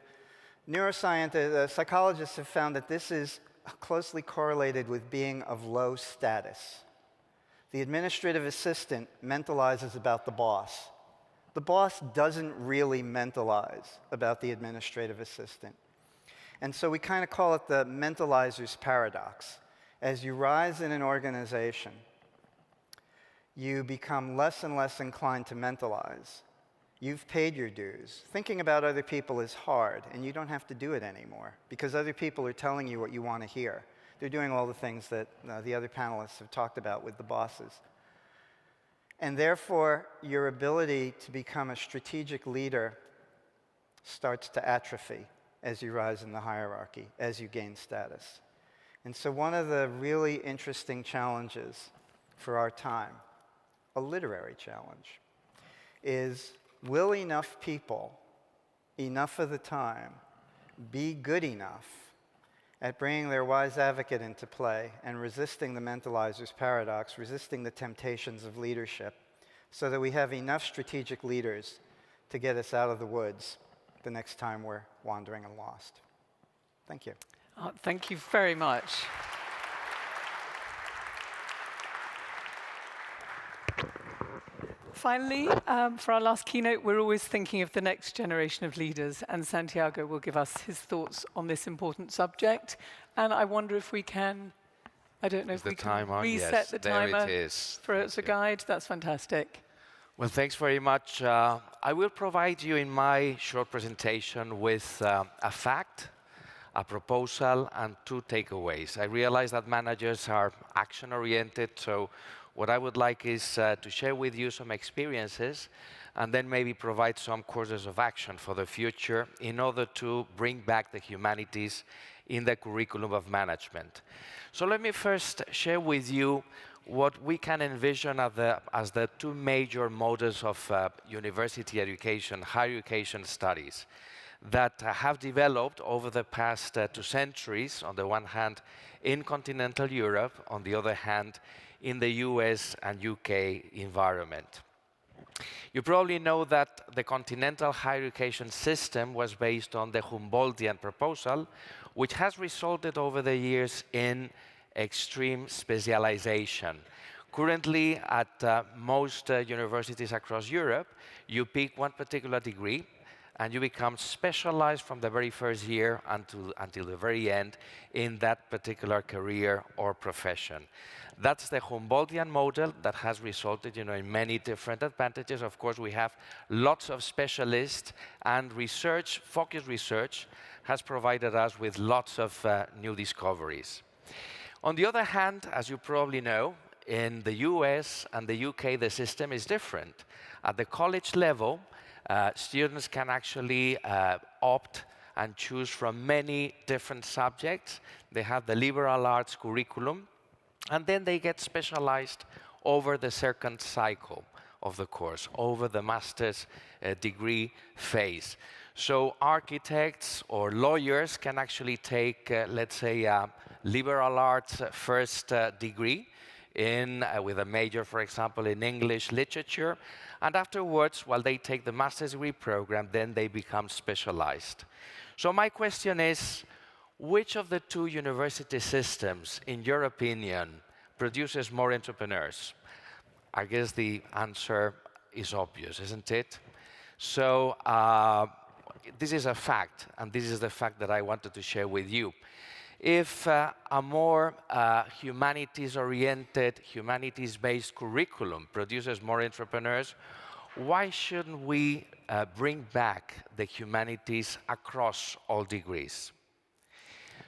psychologists have found that this is closely correlated with being of low status. The administrative assistant mentalizes about the boss. The boss doesn't really mentalize about the administrative assistant. And so we kind of call it the mentalizer's paradox. As you rise in an organization, you become less and less inclined to mentalize. You've paid your dues. Thinking about other people is hard, and you don't have to do it anymore because other people are telling you what you want to hear. They're doing all the things that the other panelists have talked about with the bosses. And therefore, your ability to become a strategic leader starts to atrophy as you rise in the hierarchy, as you gain status. And so one of the really interesting challenges for our time, a literary challenge, is will enough people, enough of the time, be good enough at bringing their wise advocate into play and resisting the mentalizer's paradox, resisting the temptations of leadership, so that we have enough strategic leaders to get us out of the woods the next time we're wandering and lost. Thank you. Thank you very much. Finally, for our last keynote, we're always thinking of the next generation of leaders, and Santiago will give us his thoughts on this important subject. And I wonder if we can, I don't know if we can reset the timer for as a guide. That's fantastic. Well, thanks very much. I will provide you in my short presentation with a fact, a proposal, and 2 takeaways. I realize that managers are action-oriented, so what I would like is to share with you some experiences and then maybe provide some courses of action for the future in order to bring back the humanities in the curriculum of management. So let me first share with you what we can envision as the 2 major models of university education, higher education studies, that have developed over the past 2 centuries, on the one hand in continental Europe, on the other hand in the US and UK environment. You probably know that the continental higher education system was based on the Humboldtian proposal, which has resulted over the years in extreme specialization. Currently, at most universities across Europe, you pick one particular degree, and you become specialized from the very first year until the very end in that particular career or profession. That's the Humboldtian model that has resulted in many different advantages. Of course, we have lots of specialists, and research, focused research, has provided us with lots of new discoveries. On the other hand, as you probably know, in the US and the UK, the system is different. At the college level, students can actually opt and choose from many different subjects. They have the liberal arts curriculum, and then they get specialized over the second cycle of the course, over the master's degree phase. So architects or lawyers can actually take, let's say, a liberal arts first degree with a major, for example, in English literature. And afterwards, while they take the master's degree program, then they become specialized. So my question is, which of the 2 university systems, in your opinion, produces more entrepreneurs? I guess the answer is obvious, isn't it? So this is a fact, and this is the fact that I wanted to share with you. If a more humanities-oriented, humanities-based curriculum produces more entrepreneurs, why shouldn't we bring back the humanities across all degrees?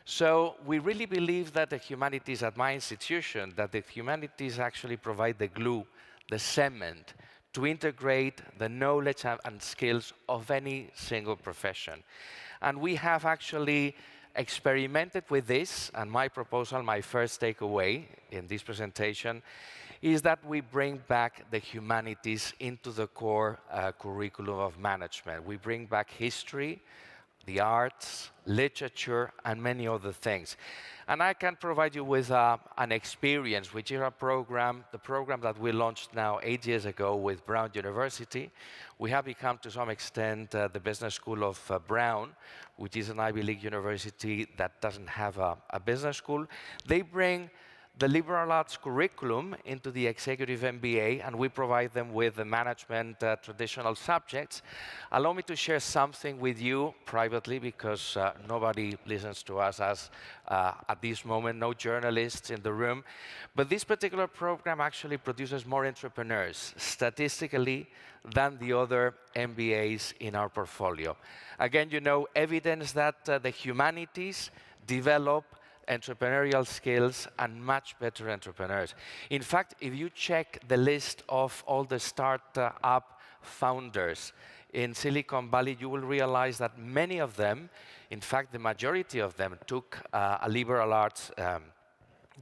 So we really believe that the humanities at my institution, that the humanities actually provide the glue, the cement, to integrate the knowledge and skills of any single profession. And we have actually experimented with this, and my proposal, my first takeaway in this presentation, is that we bring back the humanities into the core curriculum of management. We bring back history, the arts, literature, and many other things. And I can provide you with an experience, which is the program that we launched now 8 years ago with Brown University. We have become, to some extent, the business school of Brown, which is an Ivy League university that doesn't have a business school. They bring the liberal arts curriculum into the executive MBA, and we provide them with the management traditional subjects. Allow me to share something with you privately, because nobody listens to us at this moment, no journalists in the room. But this particular program actually produces more entrepreneurs, statistically, than the other MBAs in our portfolio. Again, evidence that the humanities develop entrepreneurial skills and much better entrepreneurs. In fact, if you check the list of all the startup founders in Silicon Valley, you will realize that many of them, in fact, the majority of them, took a liberal arts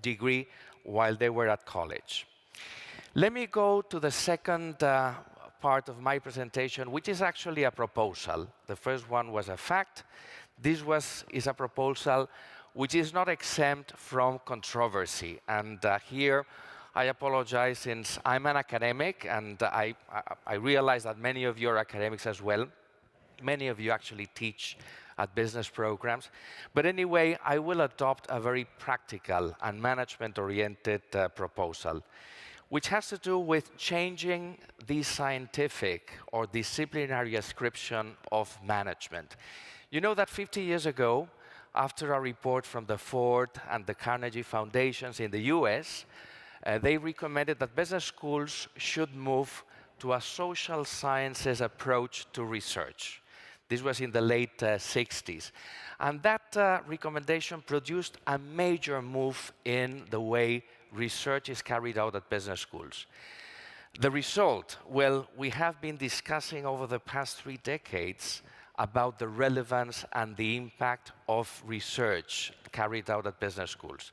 degree while they were at college. Let me go to the second part of my presentation, which is actually a proposal. The first one was a fact. This is a proposal which is not exempt from controversy. And here, I apologize, since I'm an academic, and I realize that many of you are academics as well. Many of you actually teach at business programs. But anyway, I will adopt a very practical and management-oriented proposal, which has to do with changing the scientific or disciplinary ascription of management. You know that 50 years ago, after a report from the Ford and the Carnegie Foundations in the US, they recommended that business schools should move to a social sciences approach to research. This was in the late 60s. And that recommendation produced a major move in the way research is carried out at business schools. The result, well, we have been discussing over the past 3 decades about the relevance and the impact of research carried out at business schools.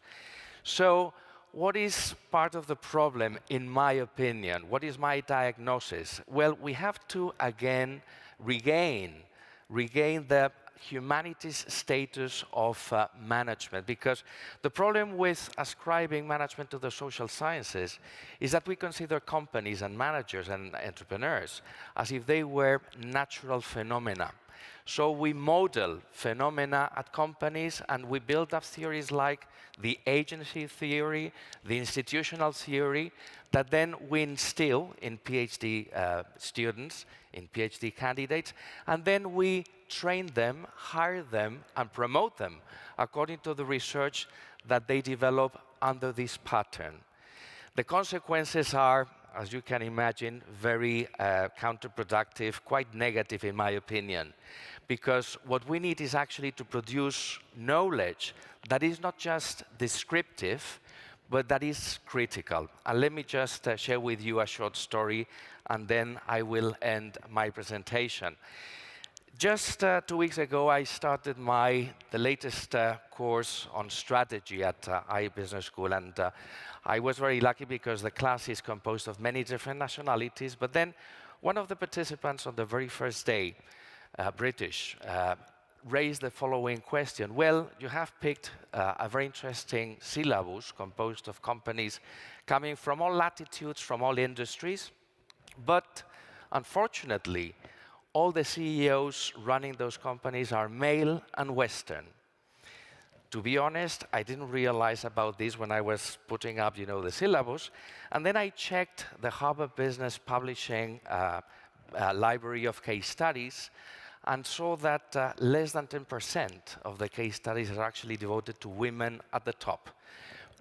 So, what is part of the problem, in my opinion? What is my diagnosis? Well, we have to, again, regain the humanities status of management, because the problem with ascribing management to the social sciences is that we consider companies and managers and entrepreneurs as if they were natural phenomena. So we model phenomena at companies, and we build up theories like the agency theory, the institutional theory, that then we instill in PhD students, in PhD candidates, and then we train them, hire them, and promote them according to the research that they develop under this pattern. The consequences are, as you can imagine, very counterproductive, quite negative in my opinion, because what we need is actually to produce knowledge that is not just descriptive, but that is critical. And let me just share with you a short story, and then I will end my presentation. Just 2 weeks ago, I started the latest course on strategy at Business School, and I was very lucky because the class is composed of many different nationalities. But then one of the participants on the very first day, British, raised the following question. Well, you have picked a very interesting syllabus composed of companies coming from all latitudes, from all industries, but unfortunately, all the CEOs running those companies are male and Western. To be honest, I didn't realize about this when I was putting up, the syllabus. And then I checked the Harvard Business Publishing library of case studies and saw that less than 10% of the case studies are actually devoted to women at the top.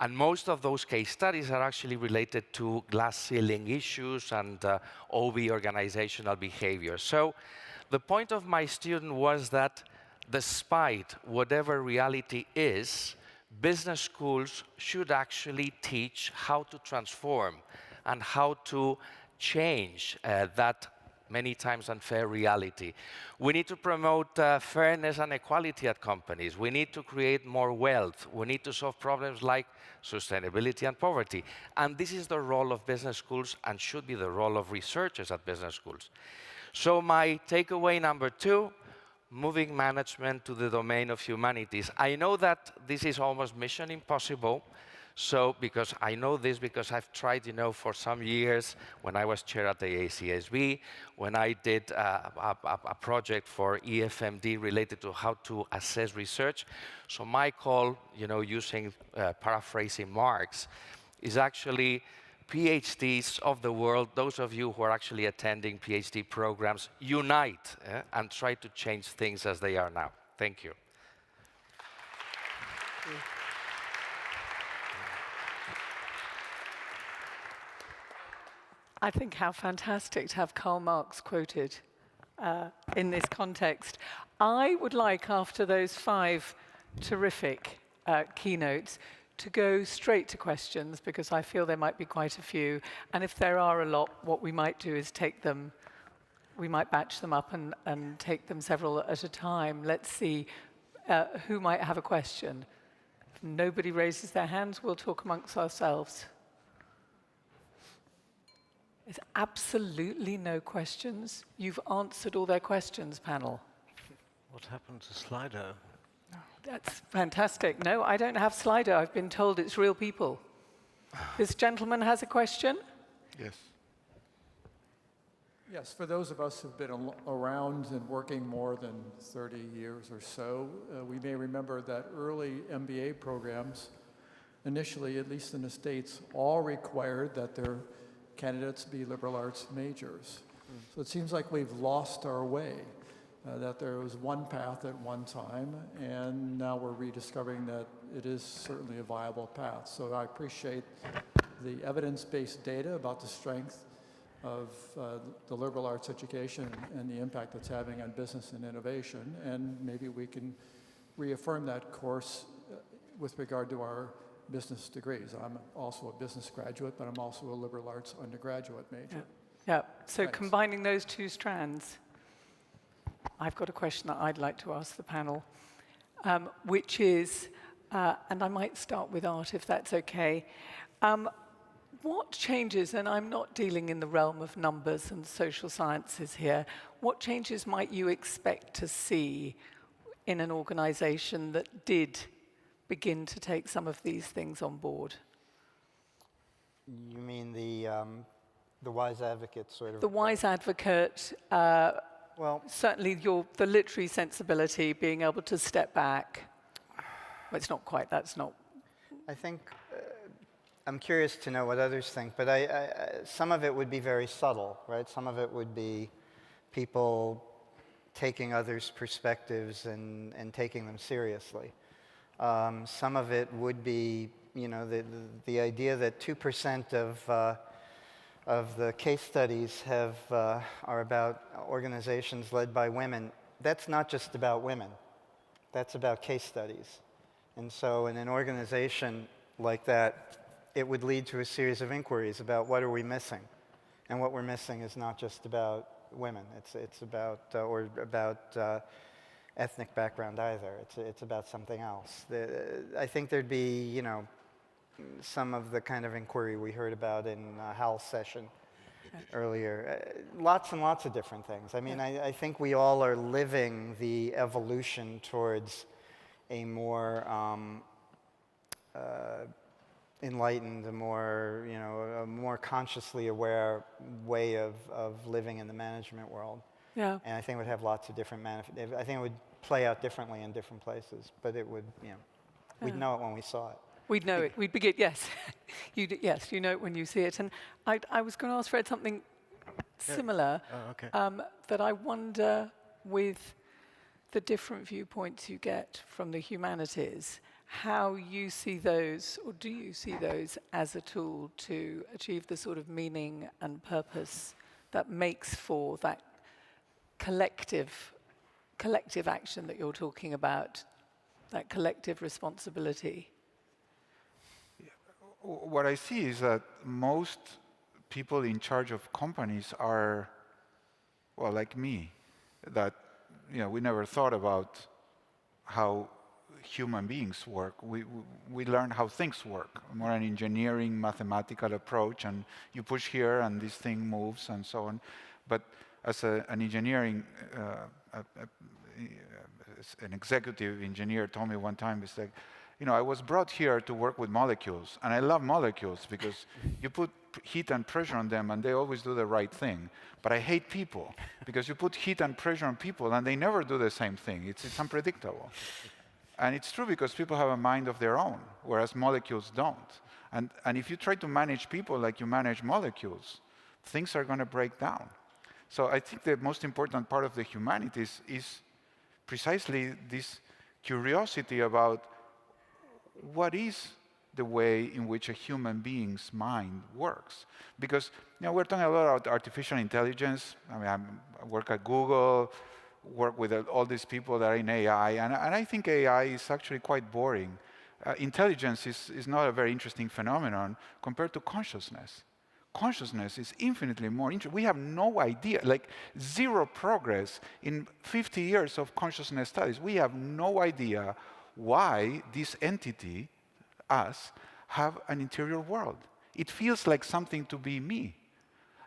And most of those case studies are actually related to glass ceiling issues and OB organizational behavior. So the point of my student was that despite whatever reality is, business schools should actually teach how to transform and how to change that many times unfair reality. We need to promote fairness and equality at companies. We need to create more wealth. We need to solve problems like sustainability and poverty. And this is the role of business schools and should be the role of researchers at business schools. So my takeaway number 2, moving management to the domain of humanities. I know that this is almost mission impossible. So, because I know this because I've tried, for some years when I was chair at the ACSB, when I did a project for EFMD related to how to assess research. So my call, using paraphrasing Marx, is actually PhDs of the world, those of you who are actually attending PhD programs, unite and try to change things as they are now. Thank you. I think how fantastic to have Karl Marx quoted in this context. I would like, after those 5 terrific keynotes, to go straight to questions, because I feel there might be quite a few. And if there are a lot, what we might do is take them we might batch them up and take them several at a time. Let's see who might have a question. If nobody raises their hands, we'll talk amongst ourselves. There's absolutely no questions. You've answered all their questions, panel. What happened to Slido? That's fantastic. No, I don't have Slido. I've been told it's real people. This gentleman has a question. Yes. Yes, for those of us who've been around and working more than 30 years or so, we may remember that early MBA programs, initially, at least in the States, all required that their candidates be liberal arts majors. So it seems like we've lost our way, that there was one path at one time, and now we're rediscovering that it is certainly a viable path. So I appreciate the evidence-based data about the strength of the liberal arts education and the impact it's having on business and innovation, and maybe we can reaffirm that course with regard to our business degrees. I'm also a business graduate, but I'm also a liberal arts undergraduate major. Yeah, so Thanks. combining those two strands, I've got a question that I'd like to ask the panel, which is, and I might start with Art if that's okay. What changes, and I'm not dealing in the realm of numbers and social sciences here, what changes might you expect to see in an organization that did begin to take some of these things on board? You mean the wise advocate sort of? The wise advocate, Well, certainly the literary sensibility, being able to step back. Well, it's not quite, that's not. I think I'm curious to know what others think, but some of it would be very subtle, right? Some of it would be people taking others' perspectives and taking them seriously. Some of it would be, you know, the idea that 2% of the case studies are about organizations led by women. That's not just about women. That's about case studies. And so in an organization like that, it would lead to a series of inquiries about what are we missing. And what we're missing is not just about women. It's about, or about ethnic background either. It's about something else. I think there'd be, you know, some of the kind of inquiry we heard about in Hal's session earlier. Lots and lots of different things. I mean, I think we all are living the evolution towards a more enlightened, a more, you know, a more consciously aware way of living in the management world. Yeah. And I think it would have lots of different I think it would play out differently in different places, but it would, you know, we'd know it when we saw it. We'd know it. We'd begin, yes. Yes, you know it when you see it. And I was going to ask Fred something similar, that I wonder, with the different viewpoints you get from the humanities, how you see those, or do you see those as a tool to achieve the sort of meaning and purpose that makes for that collective action that you're talking about, that collective responsibility? What I see is that most people in charge of companies are, well, like me, that, you know, we never thought about how human beings work. We learn how things work, more an engineering, mathematical approach, and you push here and this thing moves and so on. But as an engineering, an executive engineer told me one time, it's like, you know, I was brought here to work with molecules, and I love molecules because you put heat and pressure on them and they always do the right thing. But I hate people because you put heat and pressure on people and they never do the same thing. It's unpredictable. And it's true because people have a mind of their own, whereas molecules don't. And if you try to manage people like you manage molecules, things are going to break down. So I think the most important part of the humanities is precisely this curiosity about what is the way in which a human being's mind works. Because, you know, we're talking a lot about artificial intelligence. I mean, I work at Google, work with all these people that are in AI, and I think AI is actually quite boring. Intelligence is not a very interesting phenomenon compared to consciousness. consciousness is infinitely more interesting. We have no idea, like zero progress in 50 years of consciousness studies. We have no idea why this entity, us, have an interior world. It feels like something to be me.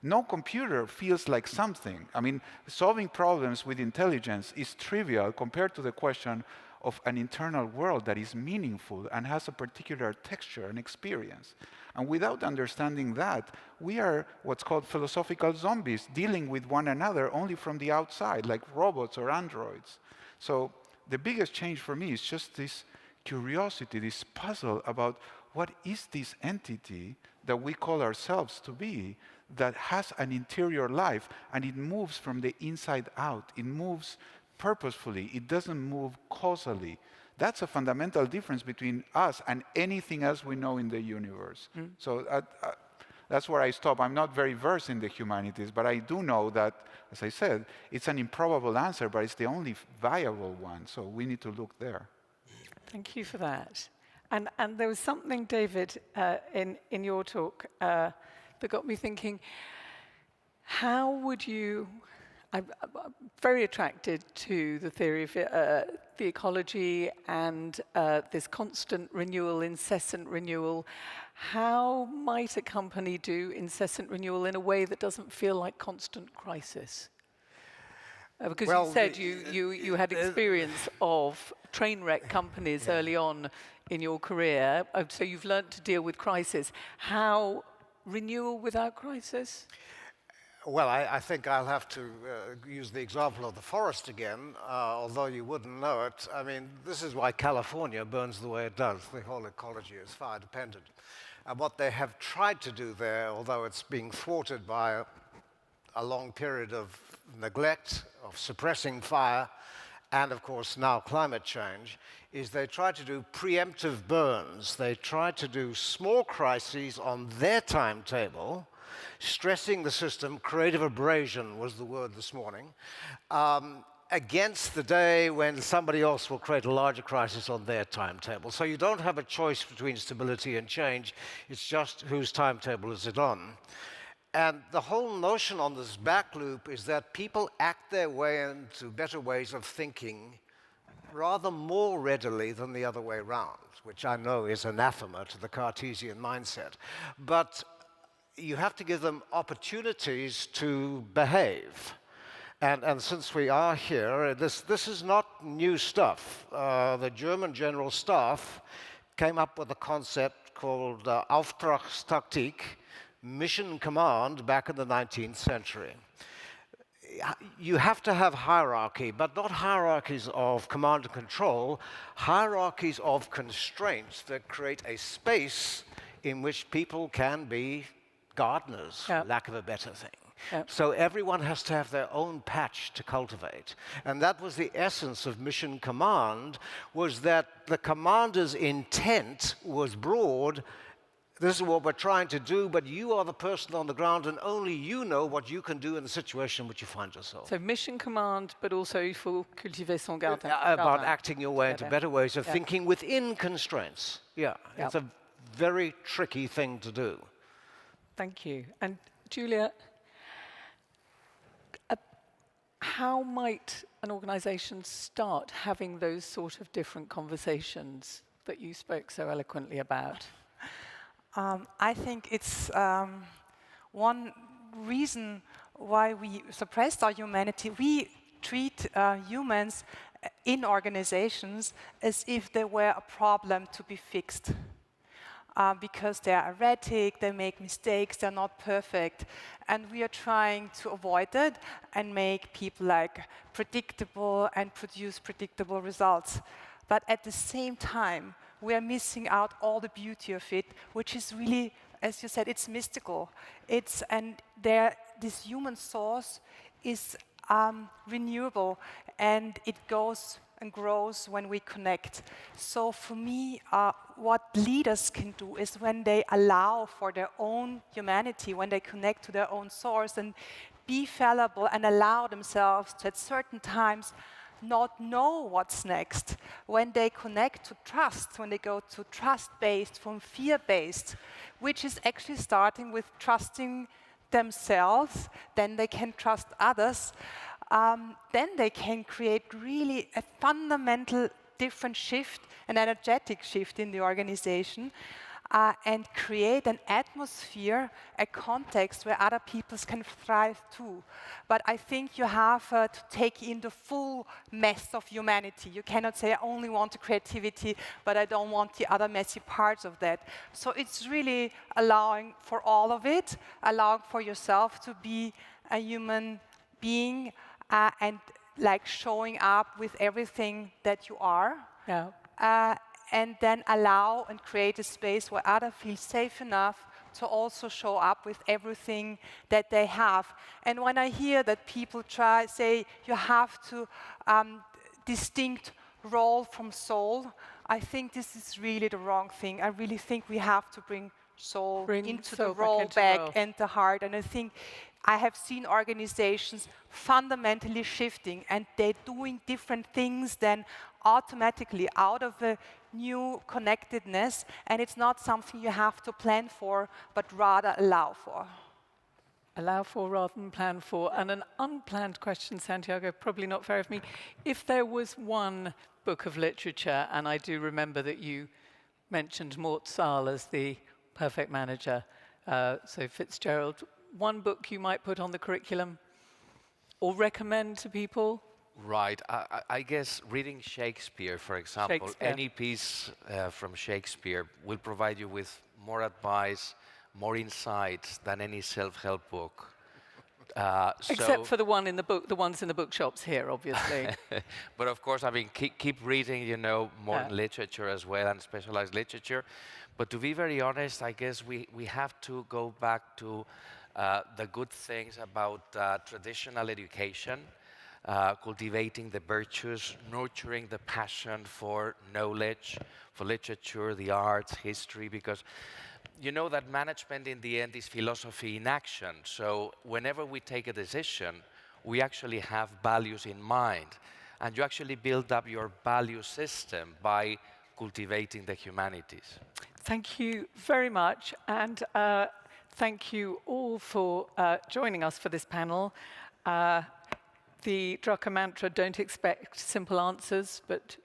No computer feels like something. I mean, solving problems with intelligence is trivial compared to the question of an internal world that is meaningful and has a particular texture and experience. And without understanding that, we are what's called philosophical zombies, dealing with one another only from the outside, like robots or androids. So the biggest change for me is just this curiosity, this puzzle about what is this entity that we call ourselves to be, that has an interior life, and it moves from the inside out. It moves purposefully. It doesn't move causally. That's a fundamental difference between us and anything else we know in the universe. So that's where I stop. I'm not very versed in the humanities, but I do know that, as I said, it's an improbable answer, but it's the only viable one. So we need to look there. Thank you for that. And there was something, David, in your talk that got me thinking, how would you... I'm very attracted to the theory of the ecology and this constant renewal, incessant renewal. How might a company do incessant renewal in a way that doesn't feel like constant crisis? Because you said you had experience of train wreck companies early on in your career, so you've learned to deal with crisis. How renewal without crisis? Well, I think I'll have to use the example of the forest again, although you wouldn't know it. I mean, this is why California burns the way it does. The whole ecology is fire dependent. And what they have tried to do there, although it's being thwarted by a long period of neglect, of suppressing fire, and of course now climate change, is they try to do preemptive burns. They try to do small crises on their timetable, stressing the system. Creative abrasion was the word this morning, against the day when somebody else will create a larger crisis on their timetable. So you don't have a choice between stability and change. It's just whose timetable is it on. And the whole notion on this back loop is that people act their way into better ways of thinking rather more readily than the other way around, which I know is anathema to the Cartesian mindset. But you have to give them opportunities to behave. And since we are here, this is not new stuff. The German General Staff came up with a concept called Auftragstaktik, mission command, back in the 19th century. You have to have hierarchy, but not hierarchies of command and control, hierarchies of constraints that create a space in which people can be gardeners, for lack of a better thing. So everyone has to have their own patch to cultivate. And that was the essence of mission command, was that the commander's intent was broad. This is what we're trying to do, but you are the person on the ground, and only you know what you can do in the situation in which you find yourself. So mission command, but also il faut cultiver son garden. About acting your way into better ways of thinking within constraints. It's a very tricky thing to do. Thank you. And Julia, how might an organization start having those sort of different conversations that you spoke so eloquently about? I think it's one reason why we suppressed our humanity. We treat humans in organizations as if they were a problem to be fixed. Because they're erratic, they make mistakes, they're not perfect. And we are trying to avoid that and make people predictable and produce predictable results. But at the same time, we are missing out all the beauty of it, which is really, as you said, it's mystical. This human source is renewable, and it goes and grows when we connect. So for me, what leaders can do is when they allow for their own humanity, when they connect to their own source and be fallible and allow themselves to, at certain times, not know what's next. When they connect to trust, when they go to trust-based from fear-based, which is actually starting with trusting themselves, then they can trust others, then they can create really a fundamental different shift, an energetic shift in the organization, and create an atmosphere, a context where other people can thrive too. But I think you have to take in the full mess of humanity. You cannot say, I only want the creativity, but I don't want the other messy parts of that. So it's really allowing for all of it, allowing for yourself to be a human being, and like showing up with everything that you are. Yeah. And then allow and create a space where others feel safe enough to also show up with everything that they have. And when I hear that people say you have to distinct role from soul, I think this is really the wrong thing. I really think we have to bring soul into the role back and the heart. And I think I have seen organizations fundamentally shifting, and they're doing different things than automatically out of a new connectedness, and it's not something you have to plan for, but rather allow for. Allow for rather than plan for. And an unplanned question, Santiago, probably not fair of me. If there was one book of literature, and I do remember that you mentioned Mort Sahl as the perfect manager, so Fitzgerald, one book you might put on the curriculum or recommend to people? Right. I guess reading Shakespeare, for example, any piece from Shakespeare will provide you with more advice, more insights than any self-help book. Except for the ones in the bookshops here, obviously. But of course, I mean, keep reading, you know, modern literature as well and specialized literature. But to be very honest, I guess we have to go back to the good things about traditional education, cultivating the virtues, nurturing the passion for knowledge, for literature, the arts, history, because you know that management in the end is philosophy in action. So whenever we take a decision, we actually have values in mind. And you actually build up your value system by cultivating the humanities. Thank you very much. And thank you all for joining us for this panel. The Drucker mantra, don't expect simple answers, but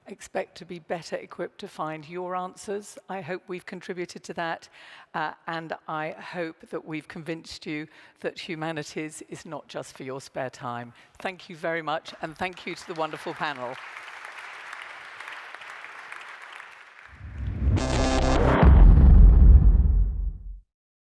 expect to be better equipped to find your answers. I hope we've contributed to that, and I hope that we've convinced you that humanities is not just for your spare time. Thank you very much, and thank you to the wonderful panel.